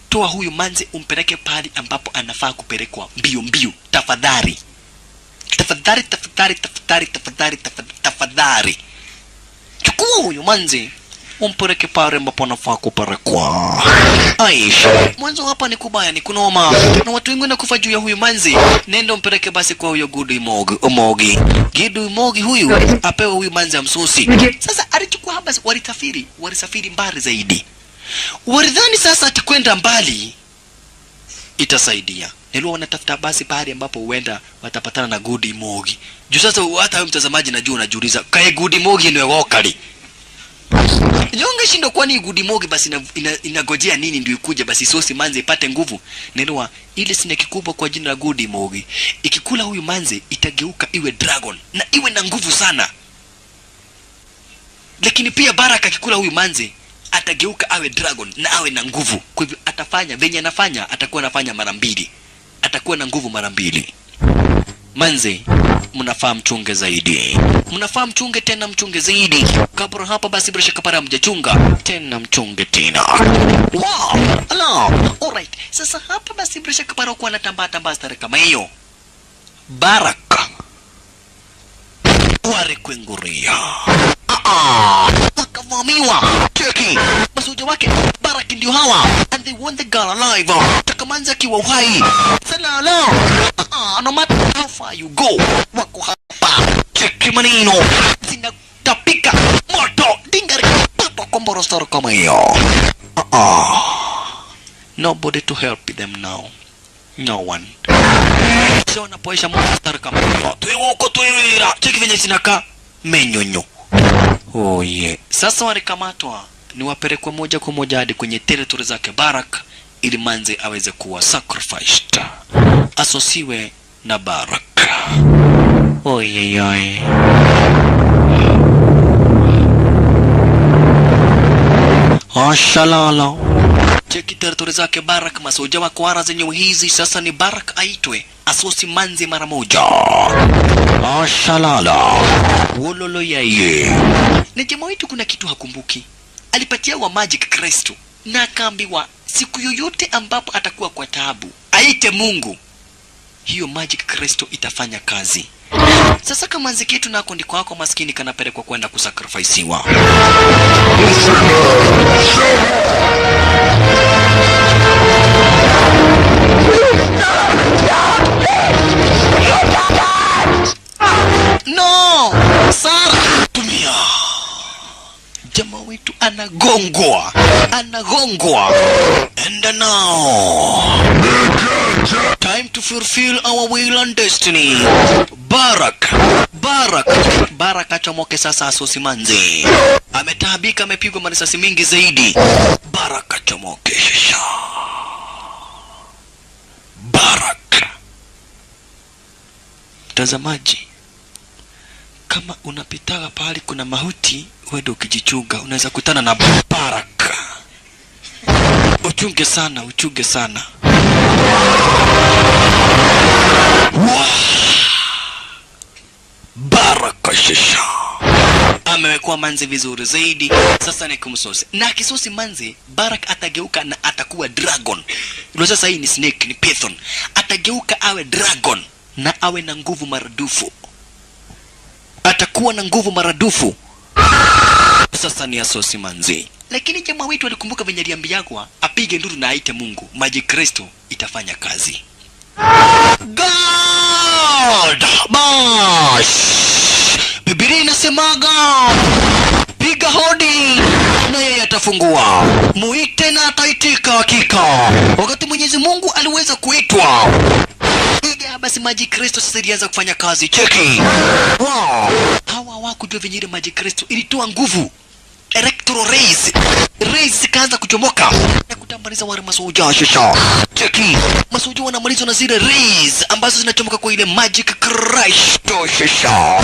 Toa huyu manzi umpeleke pale ambapo anafaa kupelekwa mbio. Tafadhali. Chukua huyu manzi umpeleke pale ambapo anafaa kupelekwa. Aisha, mwanzo hapa ni kubaya, ni kunoma. Na watu wengi wanakufa juu ya huyu manzi. Nenda umpeleke basi kwa huyo Gudi Mogi huyu apewe huyu manzi amsusi. Sasa alichukua hapa, walisafiri mbali zaidi. Walidhani sasa atikwenda mbali itasaidia. Nilikuwa wanatafuta basi pale ambapo huenda watapatana na Gudi Mogi. Juu sasa hata wewe mtazamaji najua unajiuliza, kae Gudi Mogi ni wakali. Nyonge shindo kwani Gudi Mogi basi inagojea nini ndio ikuje basi sosi manzi ipate nguvu. Nilikuwa ile snake kubwa kwa jina la Gudi Mogi. Ikikula huyu manzi itageuka iwe dragon na iwe na nguvu sana. Lakini pia Baraka akikula huyu manzi atageuka awe dragon na awe na nguvu. Kwa hivyo atafanya venye anafanya, atakuwa anafanya mara mbili. Atakuwa na nguvu mara mbili. Manzi, mnafaa mchunge zaidi. Mnafaa mchunge tena mchunge zaidi. Kabla hapa basi bila shaka para mjachunga tena mchunge tena. Wow! Hello. Alright. Sasa hapa basi bila shaka para kwa anatambaa stare kama hiyo. Barak ware kuinguria wakavamiwa. Cheki masuja wake Barak ndio hawa, and they want the girl alive. Takamanza kiwa uhai salala. No matter how far you go, wako hapa. Cheki manino zinatapika moto dingari papa komboro storo kama hiyo. Nobody to help them now. No one. So napoisha monster kama hiyo. Tuiwoko tuiwira. Cheki venye sinaka menyonyo. Oh yeah. Sasa walikamatwa ni wapelekwa moja kwa moja hadi kwenye territory zake Barak ili manze aweze kuwa sacrificed. Asosiwe na Barak. Oh yeah. Ashalala. Cheki territory zake Barak, masoja wa kwara zenye hizi. Sasa ni Barak aitwe asosi manzi mara moja. Ashalala. Wololo yaye. Na jamaa wetu kuna kitu hakumbuki. Alipatia wa Magic Crystal na akaambiwa siku yoyote ambapo atakuwa kwa taabu aite Mungu, hiyo Magic Crystal itafanya kazi. Sasa kama nzikitu nako ndiko wako maskini kanapelekwa kwenda kusacrificewa. No! Sara! Tumia! Jamaa wetu anagongwa! And now! Time to fulfill our will and destiny. Barak achomoke sasa asosi manzi. Ametaabika, amepigwa marisasi mingi zaidi. Barak achomoke shisha. Mtazamaji, kama unapitaga pahali kuna mahuti, wewe ukijichunga unaweza kutana na Barak. Uchunge sana. Barak shisha. Amewekwa manzi vizuri zaidi. Sasa ni kumsosi. Na kisosi manzi, Barak atageuka na atakuwa dragon. Ndio sasa hii ni snake, ni python. Atageuka awe dragon na awe na nguvu maradufu. Atakuwa na nguvu maradufu. Sasa ni asosi manzi. Lakini jamaa wetu alikumbuka venye aliambiwa apige nduru na aite Mungu. Magic Crystal itafanya kazi. God! Bash! Biblia inasemaga piga hodi na yeye atafungua. Muite na ataitika hakika. Wakati Mwenyezi Mungu aliweza kuitwa, basi Magic Crystal sasa ilianza kufanya kazi. Cheki. Wow. Hawa hawakujua venye ile Magic Crystal ilitoa nguvu. Electro rays zikaanza kuchomoka na kutambaliza wale masoja shisha. Cheki. Masoja wanamalizwa na zile rays ambazo zinachomoka kwa ile Magic Crystal shisha.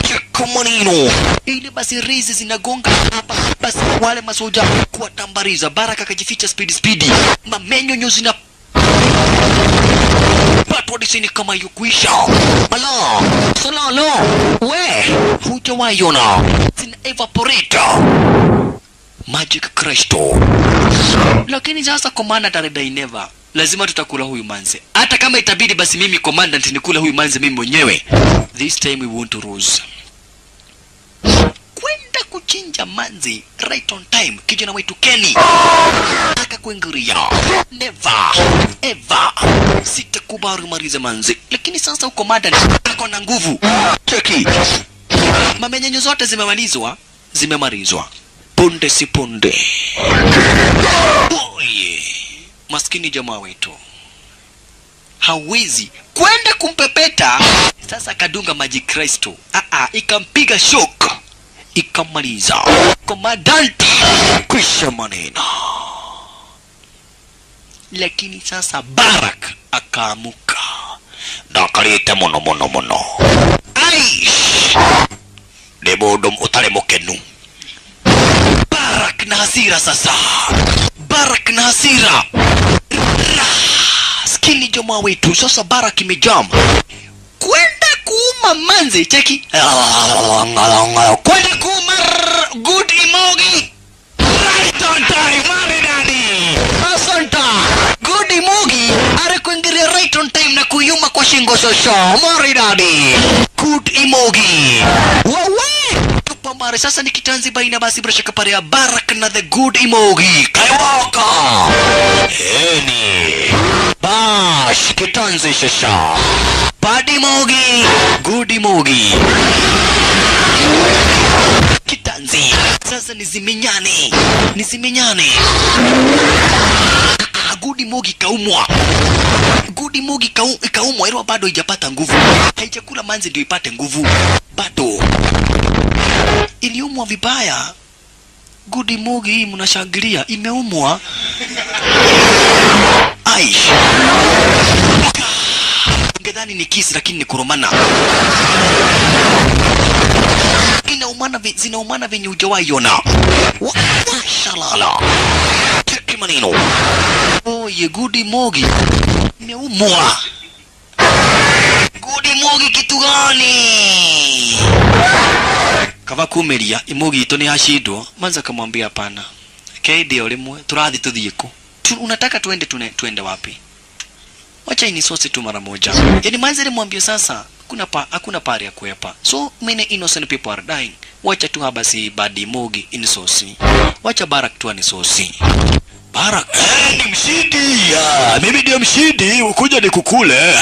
Cheki manino. Ile basi rays zinagonga hapa, basi wale masoja kuwatambaliza. Barak akajificha speedy. Mamenyo zina patwa disini kama yu kuisha. Ala, salalo, we, hujawaiona. Zina evaporate. Magic Crystal. Lakini sasa komanda taredai never. Lazima tutakula huyu manze. Hata kama itabidi basi mimi commandant nikula huyu manze mimi mwenyewe. This time we want to lose. Kwenda kuchinja manzi right on time. Kijana wetu Kenny akakuingiria. Never ever sitakubali marize manzi. Lakini sasa ukomanda ako na nguvu. Cheki. Mamenyenyo zote zimemarizwa. Punde si punde. Oye. Maskini jamaa wetu hawezi kwenda kumpepeta. Sasa kadunga Magic Crystal. Ikampiga shock. Ikamaliza. Commandant kwisha maneno. Lakini sasa Barak akaamuka na akaleta mono. Aish! Debodom utale mokenu. Barak na hasira sasa. Skini jamaa wetu. Sasa Barak imejam kwenda kuuma manzi. Cheki. Kwenda kuuma good emoji. Right on time, maridadi. Asanta. Good emoji. Are kuingiria right on time na kuyuma kwa shingo shosho maridadi. Good Imogi wawe tupambare sasa ni kitanzi baina basi bila shaka pale ya Barak na the Good Imogi kaiwaka eni bash kitanzi shosho Bad Imogi Good Imogi kitanzi sasa niziminyane Good Imogi kaumwa. Good Imogi kaumwa ilo bado haijapata nguvu. Haijakula manzi ndio ipate nguvu. Bado iliumwa vibaya. Good Imogi hii mnashangilia imeumwa. Aish. Ngedhani ni kisi lakini ni kurumana. Zinaumana venye hujawahi ona. Shalala. Cheki maneno. Oh ye Good Imogi imeumwa. Good Imogi kitu gani? Kava kumeria Imogi ito ni hashidwo manza kamwambia hapana. Kaidi olimwe turathi tuthieko. Unataka tuende wapi? Wacha inisosi tu mara moja. Yaani manza alimwambia sasa hakuna pari ya kuepa. So many innocent people are dying. Wacha tu habasi Bad Imogi inisosi. Wacha Barak tu anisosi. Barak ni mshindi. Mimi ndio mshindi, ukuja nikukule.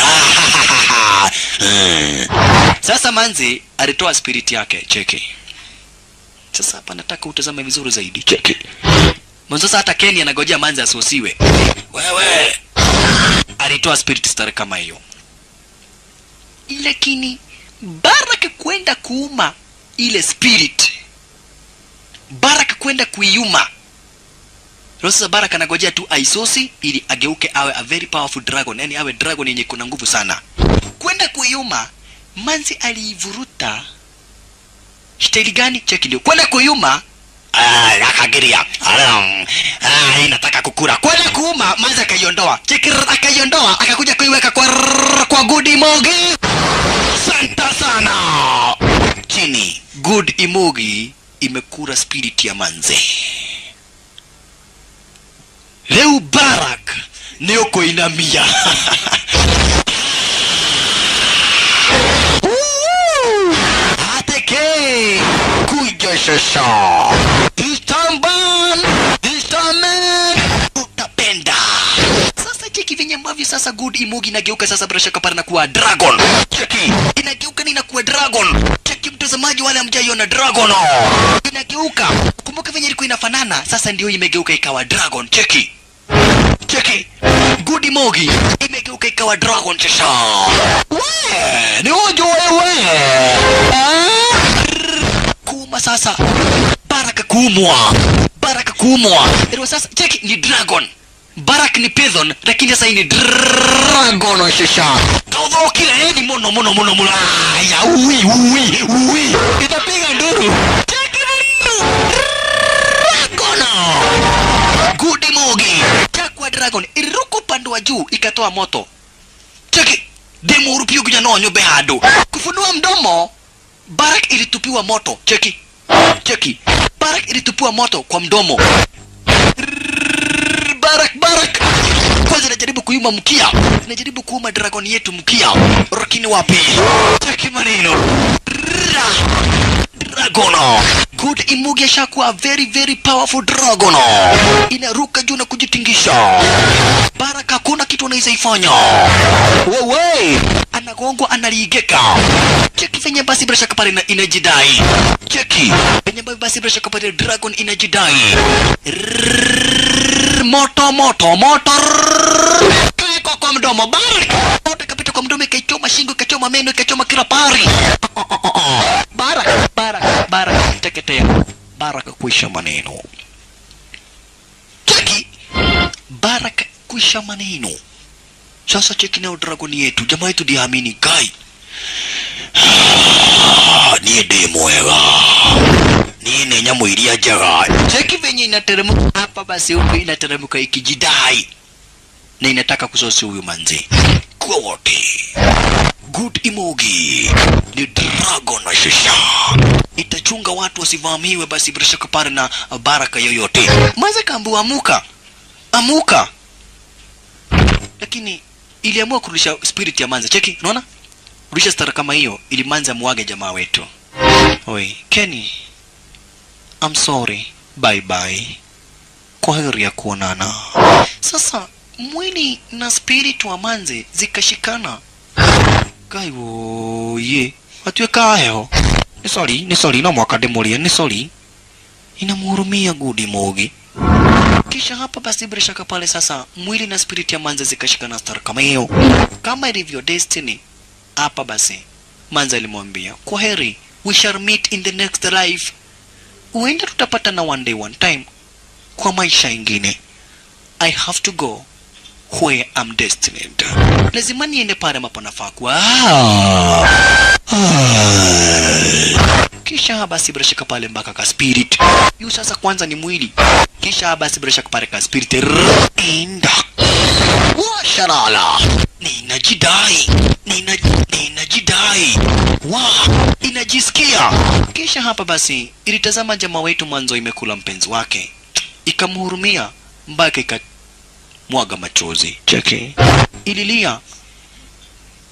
Sasa manzi alitoa spirit yake, cheki. Sasa hapa nataka utazame vizuri zaidi, cheki. Sasa hata Kenny anagojea manzi asosiwe. Wewe alitoa spirit star kama hiyo. Lakini Barak kwenda kuuma ile spirit. Barak kwenda kuiuma. Sasa Barak anagojea tu aisosi ili ageuke awe a very powerful dragon, yani awe dragon yenye kuna nguvu sana. Kwenda kuyuma manzi alivuruta staili gani? Cheki ndio kwenda kuyuma akagiria inataka kukura. Kwenda kuuma manzi akaiondoa, cheki akaiondoa akakuja kuiweka kwa Good Imogi. Santa sana chini. Good Imogi imekura spirit ya manzi. Leo Barak ni uko inamia. Ateke kuja shasha. Istamban utapenda. Sasa cheki venye ambavyo sasa Good Imogi inageuka sasa bila shaka na kuwa dragon. Cheki inageuka ni inakuwa dragon. Cheki mtazamaji wale hamjaiona dragon. Inageuka. Kumbuka venye ilikuwa inafanana, sasa ndio imegeuka ikawa dragon. Cheki Good Imogi imegeuka ikawa dragon sasa. Ni ojo wewe. Kuuma sasa. Barak kuumwa. Ndio sasa cheki ni dragon. Barak ni python lakini sasa ni dragon sasa. Kaudho kile ni mono. Ya uwi. Itapiga nduru. Cheki dragon. Good Imogi kwa dragon iliruka upande wa juu ikatoa moto. Cheki demo urupio kuja nonyo behado kufunua mdomo. Barak ilitupiwa moto. Cheki Barak ilitupiwa moto kwa mdomo. Barak kwanza najaribu kuuma mkia, najaribu kuuma dragon yetu mkia, lakini wapi? Cheki maneno dragono. Good Imogi ashakuwa very very powerful dragono. Inaruka juu na kujitingisha. Barak hakuna kitu anaweza ifanya. Wewe anagongwa analigeka. Cheki venye basi bila shaka pale inajidai. Cheki venye basi bila shaka pale dragon inajidai. Moto. Kaeka kwa mdomo. Barak moto kapita kwa mdomo, ikachoma shingo, ikachoma meno, ikachoma kila pari. Barak teketea. Barak kuisha maneno. Cheki Barak kuisha maneno. Sasa cheki na dragon yetu, jamaa yetu diamini kai. Ni demo ega. Ni nyamu ilia jaga. Cheki venye inateremka hapa basi huko inateremka ikijidai. Na inataka kusosi huyu manzi. Kwa wote. Good Imogi ni dragon na shisha. Itachunga watu wasivamiwe basi bila shaka pale na Baraka yoyote. Maza kambu amuka. Lakini iliamua kurudisha spirit ya Manze. Cheki, unaona? Rudisha stara kama hiyo ili Manze muage jamaa wetu. Oi, Kenny. I'm sorry. Bye bye. Kwa heri ya kuonana. Sasa mwili na spirit wa Manze zikashikana. Kaiwo ye. Atueka heo. Ni sorry na mwakade mulia ni sorry. Inamhurumia Gudi Mogi. Kisha hapa basi bila shaka pale sasa mwili na spirit ya Manze zikashikana star kama hiyo. Kama ilivyo Destiny. Hapa basi Manze alimwambia, "Kwa heri, we shall meet in the next life." Huenda tutapata na one day one time kwa maisha ingine. I have to go where I'm destined. Lazima niende pale ambapo nafaa kuwa. Kisha basi bila shaka pale mpaka ka spirit. Yu sasa kwanza ni mwili. Kisha basi bila shaka pale ka spirit. Enda. Washarala. Ninajidai. Inajisikia. Kisha hapa basi ilitazama jamaa wetu mwanzo imekula mpenzi wake. Ikamhurumia mpaka ikamwaga machozi. Cheki. Ililia.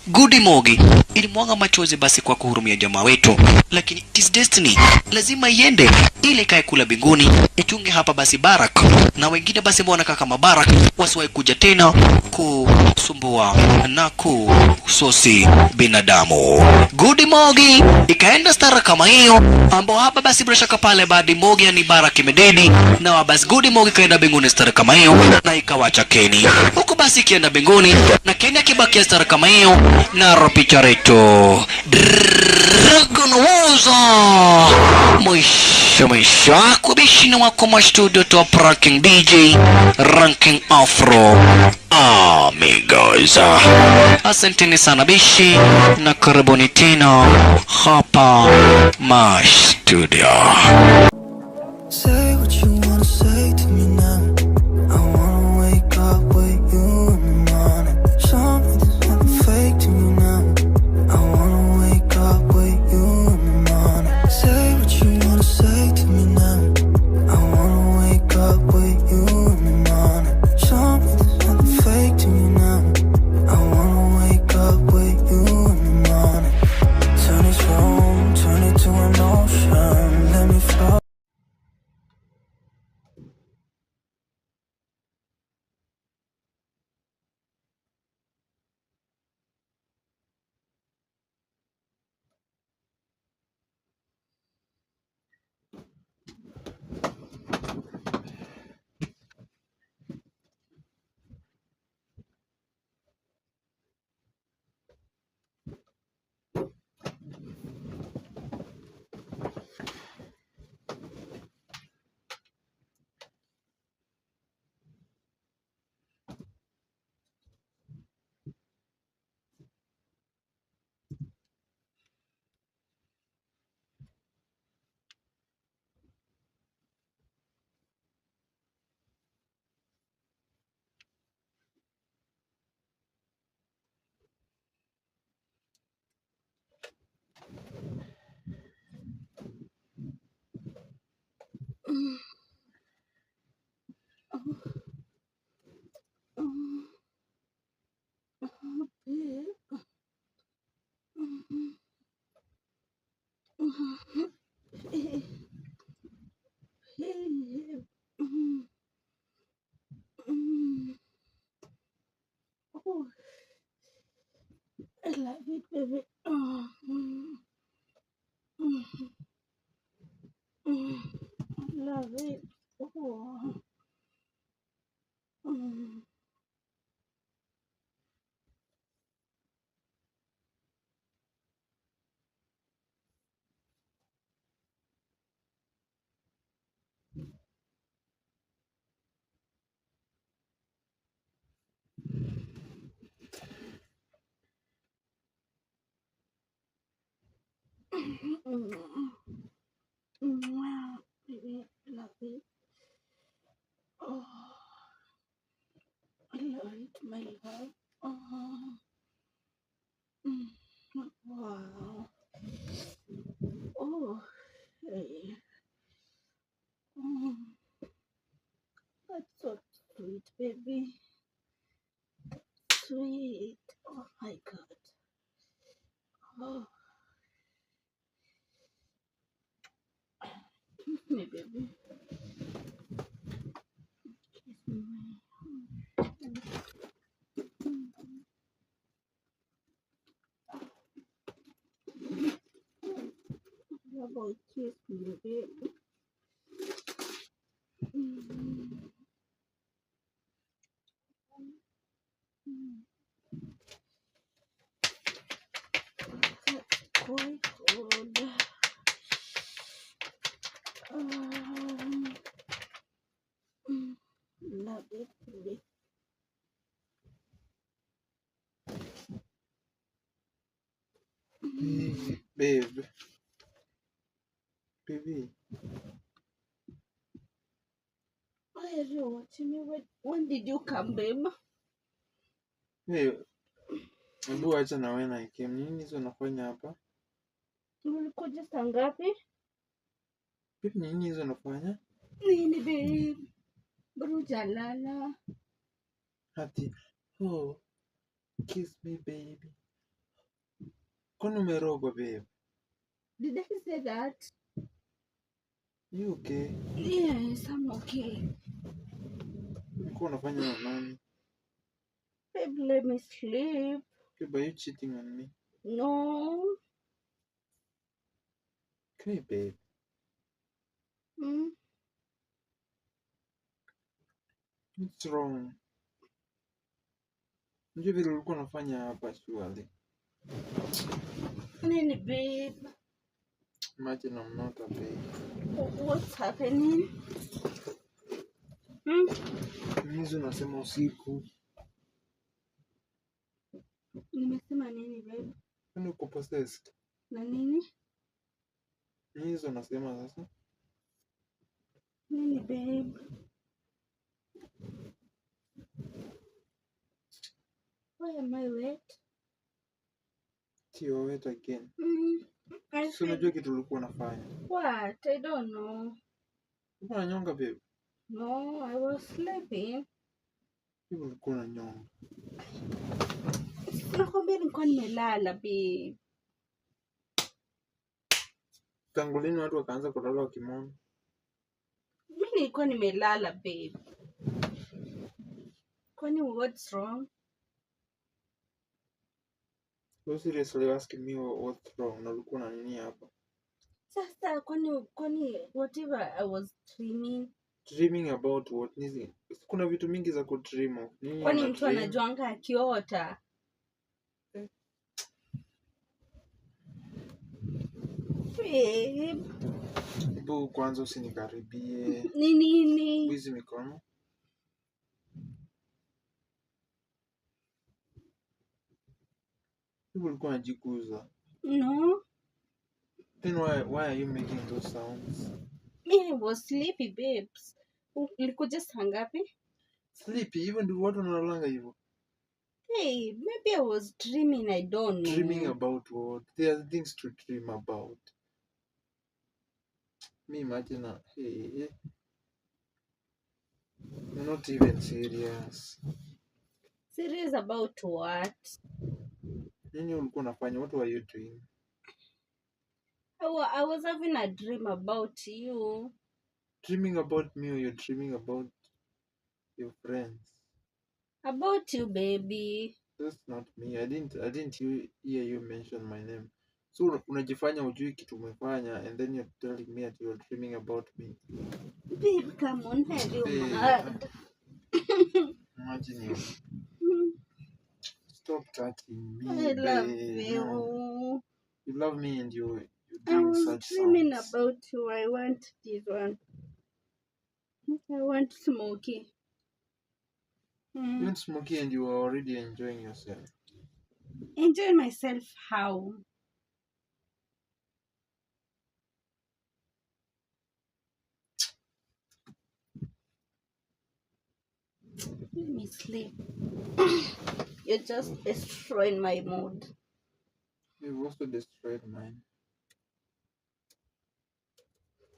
Gudi Mogi ilimwaga machozi basi kwa kuhurumia jamaa wetu, lakini it is destiny, lazima iende ile kae kula binguni ichunge hapa basi Barak na wengine basi ambao wanakaa kama Barak wasiwahi kuja tena kusumbua na kusosi binadamu. Gudi Mogi ikaenda stara kama hiyo ambao hapa basi bila shaka pale baadi Mogi ni Barak imededi na basi Gudi Mogi kaenda binguni stara kama hiyo na ikawacha Kenny huko basi kienda binguni na Kenny akibaki stara kama hiyo na ropicha reto Dragon Waza mwisho kubishina wako ma studio top ranking DJ ranking afro amigos. Asanteni sana bishi na karibuni tena hapa ma studio. Say what you wanna say to me now. I wanna wake up with you in the morning. Show me there's nothing fake to you now. I wanna wake up with you in the morning. Say what you wanna say to me now. I wanna wake up with you in the morning. Show me there's nothing fake to you now. I wanna wake up with you in the morning. Turn this room, turn it to an ocean. Let me float. I love it, baby. I love it. Wow, baby, I love it. Oh, I love it, my love. Oh, wow. Oh, hey. That's so sweet, baby. sweet. Oh my God. Oh, kiss me, baby. Kiss me. How about kiss me, baby? Quite cold. Love it, baby. Babe. Baby. Why are you watching me? When did you come, babe? Hey, hebu acha na wewe na Ikem. Nini hizo unafanya hapa? Ulikuja saa ngapi? Babe, nini hizo unafanya? Nini, babe? Bado hujalala. Hati. Oh, kiss me baby. Kwani umerogwa babe? Did I say that? You okay? Yes, I'm okay. Ulikuwa unafanya na nani? Babe, let me sleep. Babe, are you cheating on me? No. Okay, babe. What's wrong? Unajua vile ulikuwa unafanya hapa surely. Nini, babe? Imagine I'm not a babe. What's happening? Hizo unasema usiku. Nimesema nini, babe? Kwani uko possessed? Na nini? Hizo unasema sasa? Nini, babe? Why am I wet? You're wet again. I So unajua kitu ulikuwa unafanya. What? I don't know. Ulikuwa unanyonga babe? No, I was sleeping. Hivi ulikuwa unanyonga. Nakwambia nilikuwa nimelala, babe. Tangu lini watu wakaanza kulala wakimona? Mimi nilikuwa nimelala, babe. Kwani what's wrong? So seriously asking me what's wrong? Na ulikuwa na nini hapa? Sasa kwani whatever I was dreaming. Dreaming about what? Nini? Kuna vitu mingi za kudream of. Nini? Kwani mtu anajuanga akiota? Babe. Hebu kwanza usinikaribie. Nini? Hizi mikono. Hebu ulikuwa unajikuza. No. Then why are you making those sounds? Me was sleepy, babes. Ulikuja saa ngapi? Sleepy, even do watu wanalanga hivyo. Hey, maybe I was dreaming, I don't know. Dreaming about what? There are things to dream about. Me imagine, hey, you're not even serious. Serious about what? Nini ulikuwa unafanya? What were you doing? I was having a dream about you. Dreaming about me, or you're dreaming about your friends? About you, baby. That's not me. I didn't hear you mention my name. So unajifanya ujui kitu umefanya, and then you're telling me that you're dreaming about me. Babe, come on, have you mad? Imagine you. Stop touching me. I love babe. you. No. You love me and you're I doing was such dreaming sounds. about you. I want this one. I want Smokey. You want Smokey and you are already enjoying yourself. Enjoy myself how? Let me sleep. You're just destroying my mood. You've also destroyed mine.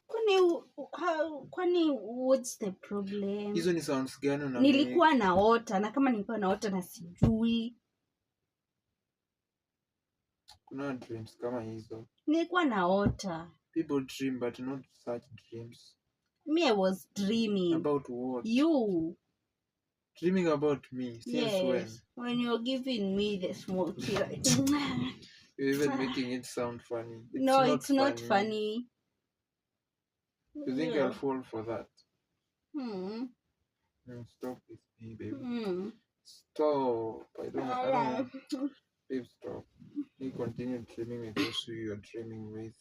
Kwani what's the problem? Hizo ni sounds gani una Nilikuwa naota, na kama nilikuwa naota na sijui. Kuna dreams kama hizo. Nilikuwa naota. People dream but not such dreams. Me, I was dreaming. About what? You. Dreaming about me? Since yes. When you're giving me the smoky right. You're even making it sound funny. It's not funny. You think I'll fall for that? Stop with me, baby. Stop. I don't know. Babe, stop. You continue dreaming with those who you're dreaming with.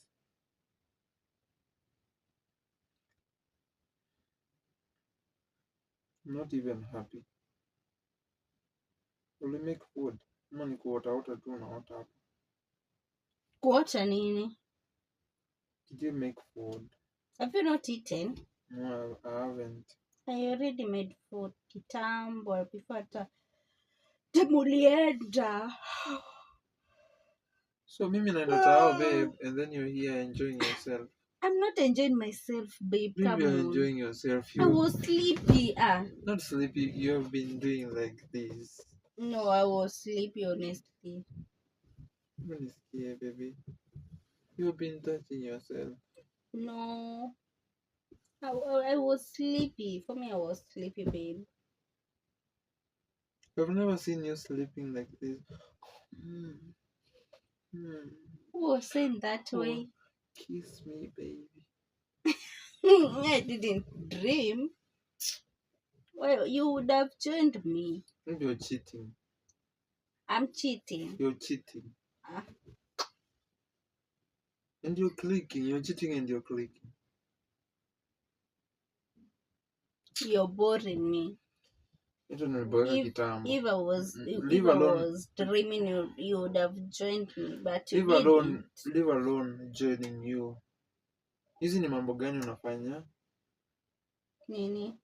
I'm not even happy. Will you make food? Ni kuota tu naota hapa. Kuota nini? Did you make food? Have you not eaten? No, I haven't. I already made food kitambo before mulienda. So mimi naenda tao, babe, and then you're here enjoying yourself. I'm not enjoying myself, babe. Come you're enjoying yourself. I was sleepy. Not sleepy. You have been doing like this. No, I was sleepy, honestly. I'm scared, baby. You've been touching yourself. No. I was sleepy. For me, I was sleepy, babe. I've never seen you sleeping like this. Who was saying that way? Kiss me, baby. I didn't dream. Well, you would have joined me. Maybe you're cheating. I'm cheating. You're cheating. And you're clicking. You're cheating and you're clicking. You're boring me. If I was dreaming, you would have joined me, but you didn't. Leave alone joining you. Hizi ni mambo gani unafanya? Nini?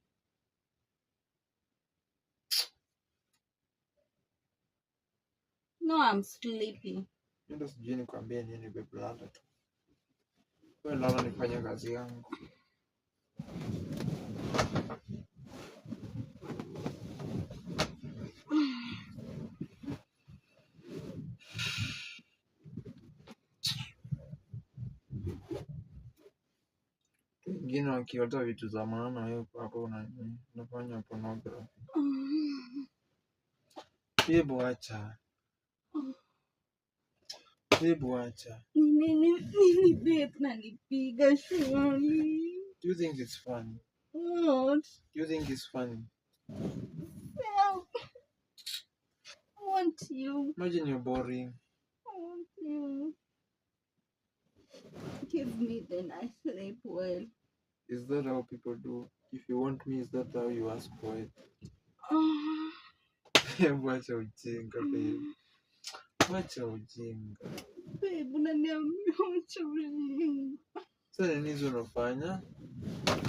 No, I'm sleepy. Ndio sijui nikwambie nini, babe, lala tu. Wewe lala nifanye kazi yangu. Wengine wakiota vitu za maana, wewe hapo unafanya pornography. Hebu acha. Nini babe nanipiga shwari. Do you think it's funny? What? Do you think it's funny? Well, I want you. Imagine you're boring. I want you. Give me then I sleep well. Is that how people do? If you want me, is that how you ask for it? Wacha ujinga, babe. Wacha ujinga. Babe, unaniambia wacha ujinga. Sasa nini hizo unafanya?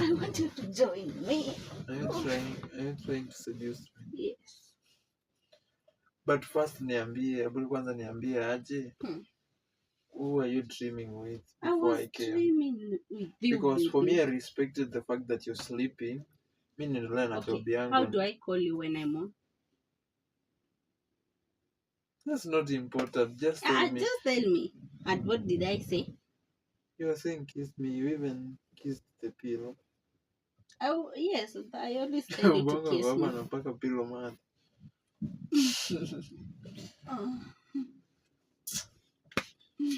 I want you to join me. Are you trying to seduce me? Yes. But first niambie, kwanza niambie aje. Who are you dreaming with before I came? Dreaming with you. Because for me, I respected the fact that you're sleeping. Mimi niendelea na job yangu. How do I call you when I'm on? That's not important. Just tell me. Just tell me. And what did I say? You were saying kiss me. You even kissed the pillow. Oh, yes. I always tell you to kiss me. Anapaka pillow man.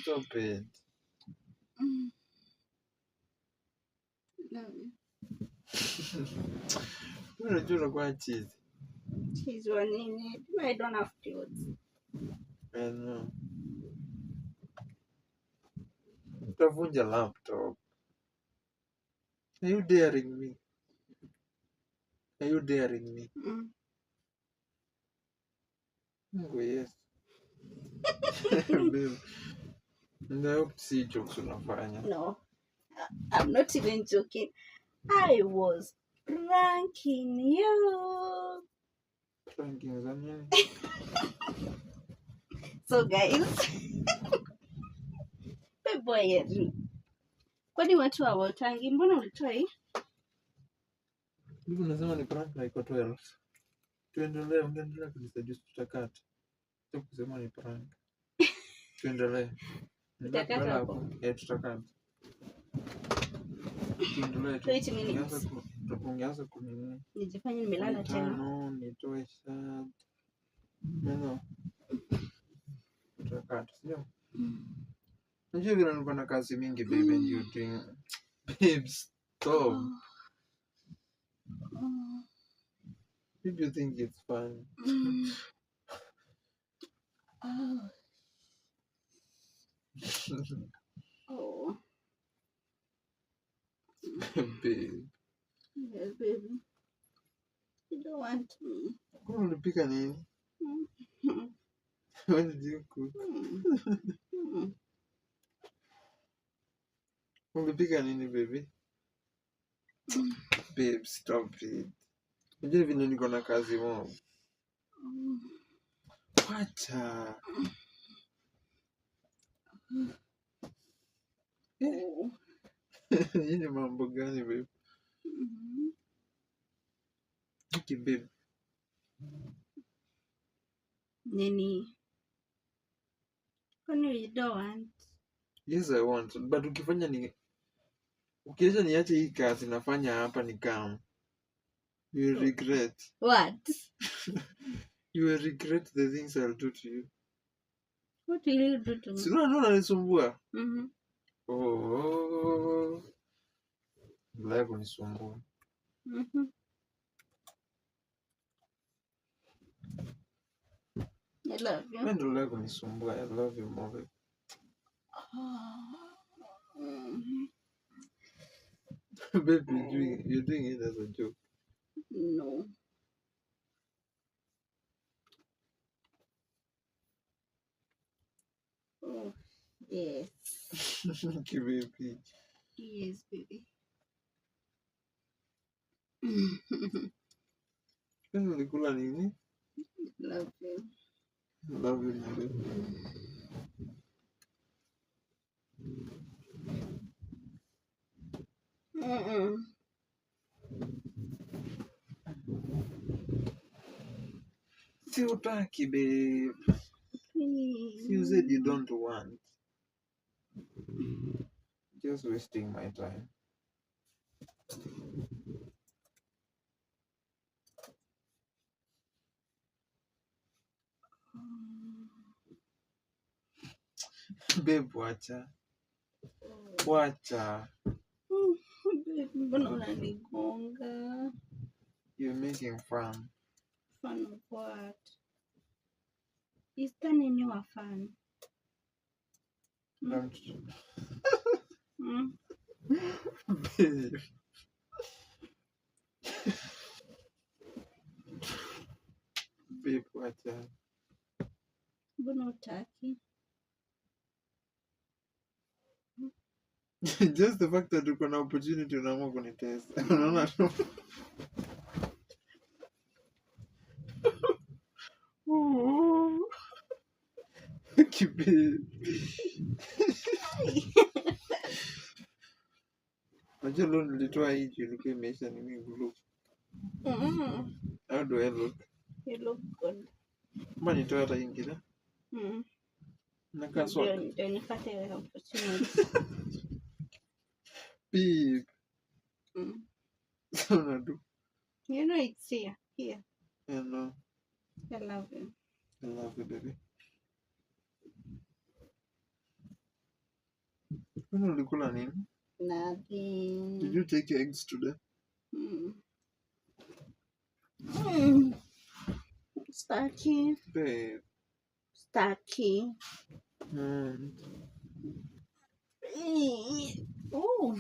Stop it. Unajua kwa cheese. Cheese wa nini? I don't have clothes. I know. Utavunja laptop. Are you daring me? Oh, yes. Babe. And I hope to see jokes unafanya. No. I'm not even joking. I was pranking you. Pranking za nini? So guys. Boy, Kwani watu hawatangi? Mbona ulitoa hii? Hivi unasema ni prank na iko 12. Tuendelee, ungeendelea kunisaidia tutakata. Sio kusema ni prank. Tuendelee. Tutakata hapo. Tutakata. Tuendelee tu. 20 minutes. Ungeanza kunini? Nijifanye nimelala tena. No, nitoe shot. No. Tutakata, sio? Unajua vile nilikuwa na kazi mingi baby and you doing. Babe, stop. If you think it's fun. Oh. Babe. Yes, baby. You don't want me. Kuna ulipika nini? What did you cook? Ulipika nini baby? Babe, stop it. Unajua vile niko na kazi mob. Wacha. Hii ni mambo gani babe? Okay babe. Nini? Kwani you don't want? Yes I want. But ukifanya ni ukiacha niache hii kazi nafanya hapa ni kama you will regret. What? You will regret the things I'll do to you. What will you do to me? Sina ndo unanisumbua. Mm-hmm. Bila kunisumbua. Mm-hmm. I love you. Wewe ndo unataka kunisumbua. I love you more. Baby, you're doing it as a joke. No. Oh, yes. Okay, baby. Yes, baby. Wewe ulikula nini? Love you. Love you, baby. Si utaki, babe. You said you don't want. Just wasting my time. Babe, wacha. Wacha. Babe, mbona unanigonga? You're making fun. Fun of what? Is that in your fun? Don't. Babe. Babe, wacha. Mbona utaki? Just the fact that uko na opportunity unaamua kunitest. Unaona tu. Kibe. Najua leo nilitoa hii juu ilikuwa imeisha nini glue. How do I look? You look good. Kama nitoa hata ingine. Nakaa swag. Ndio nipate opportunity. Babe. So nadu. You know it's here. Here. I know. I love you. I love you, baby. When ulikula nini? Nothing. Did you take eggs today? Starkey. Babe. Starkey. Oh.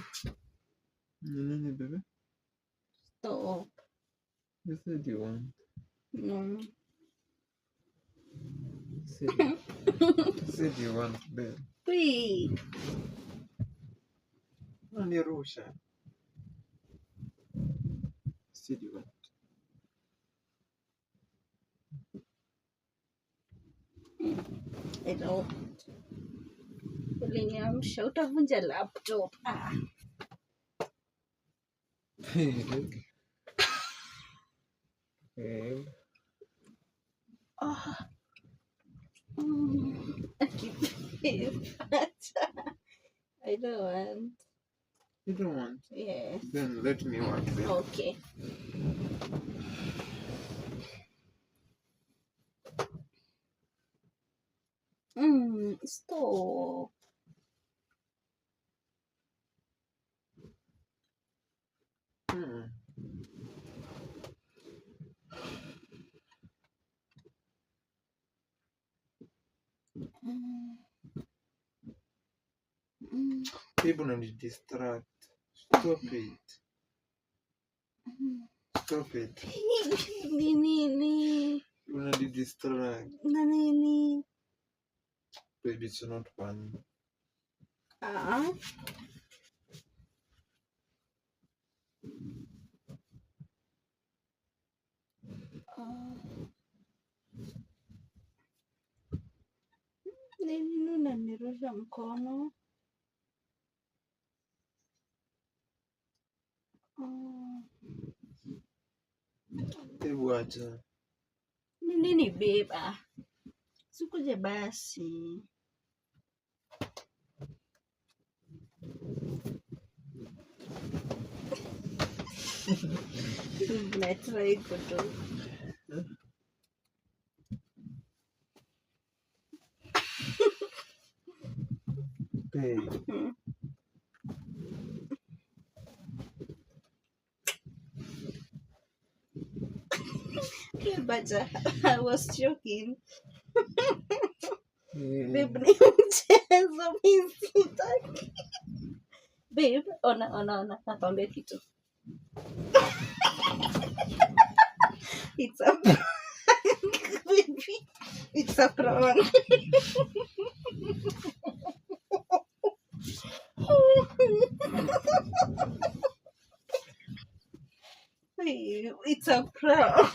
Nini, baby? Stop. You said you want. No. Said you want, babe. Please. Unanirusha. Said you want. I don't. Uliniamsha, utavunja laptop. I don't want. You don't want? Yes. Then let me work then. Okay. Stop. People don't distract. Stop it. Stop it. Nini. You're not distract. Nini. Baby, it's not funny. Nini unanirusha mkono? Hebu acha. Nini beba? Sikuje basi. Natrai kutu. But I was joking. Babe, ni mchezo mimi sitaki. Babe, ona, nakwambia kitu. It's a prank, baby. It's a prank. It's a prank.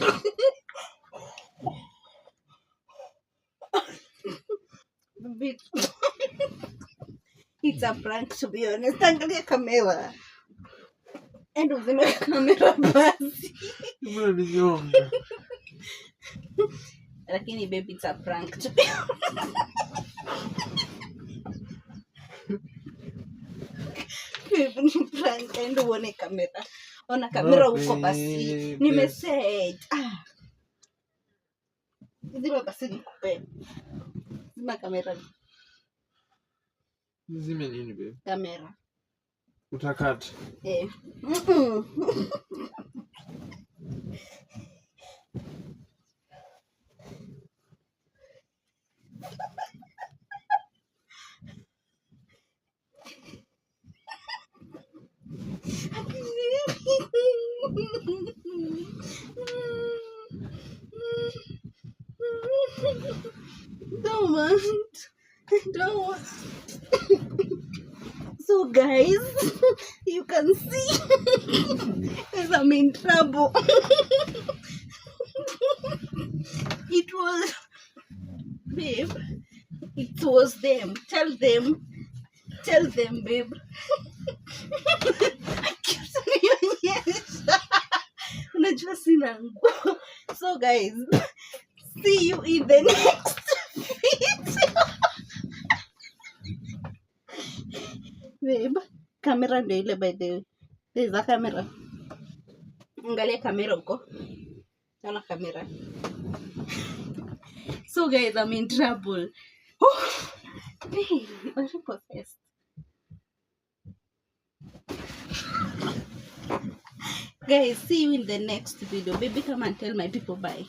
It's a prank, to be honest. Angalia kamera. And uzime kamera basi. Unaninyonga. Lakini baby, it's a prank, to be honest. Baby, ni prank. And uone kamera. Ona kamera huko basi. Nimeset. Zima basi nikupe. Zima kamera. Zime nini babe? Kamera. Utakata. Don't want. So guys, you can see as I'm in trouble. It was, babe, it was them. Tell them, babe. Unajua sina nguo. So guys, see you in the next video. Babe, camera ndio ile, by the way. There's a camera. Angalia kamera huko. Naona kamera. So guys, I'm in trouble. Hey, I'm possessed. Guys, see you in the next video. Baby, come and tell my people bye.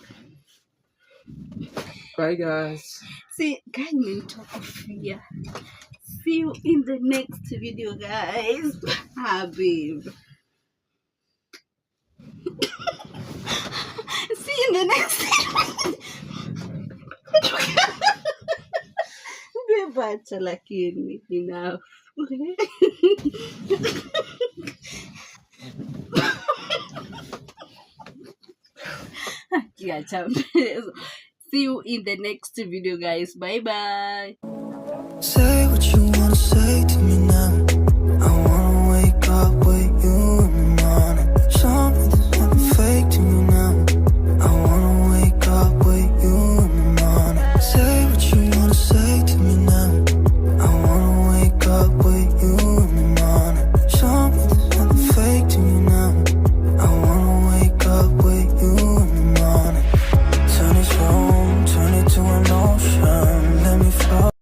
Bye guys. See, guys, I'm talking fear. See you in the next video, guys. Babe. See you in the next video. Babe, acha lakini enough. See you in the next video, guys. Bye bye. Say what you wanna say to me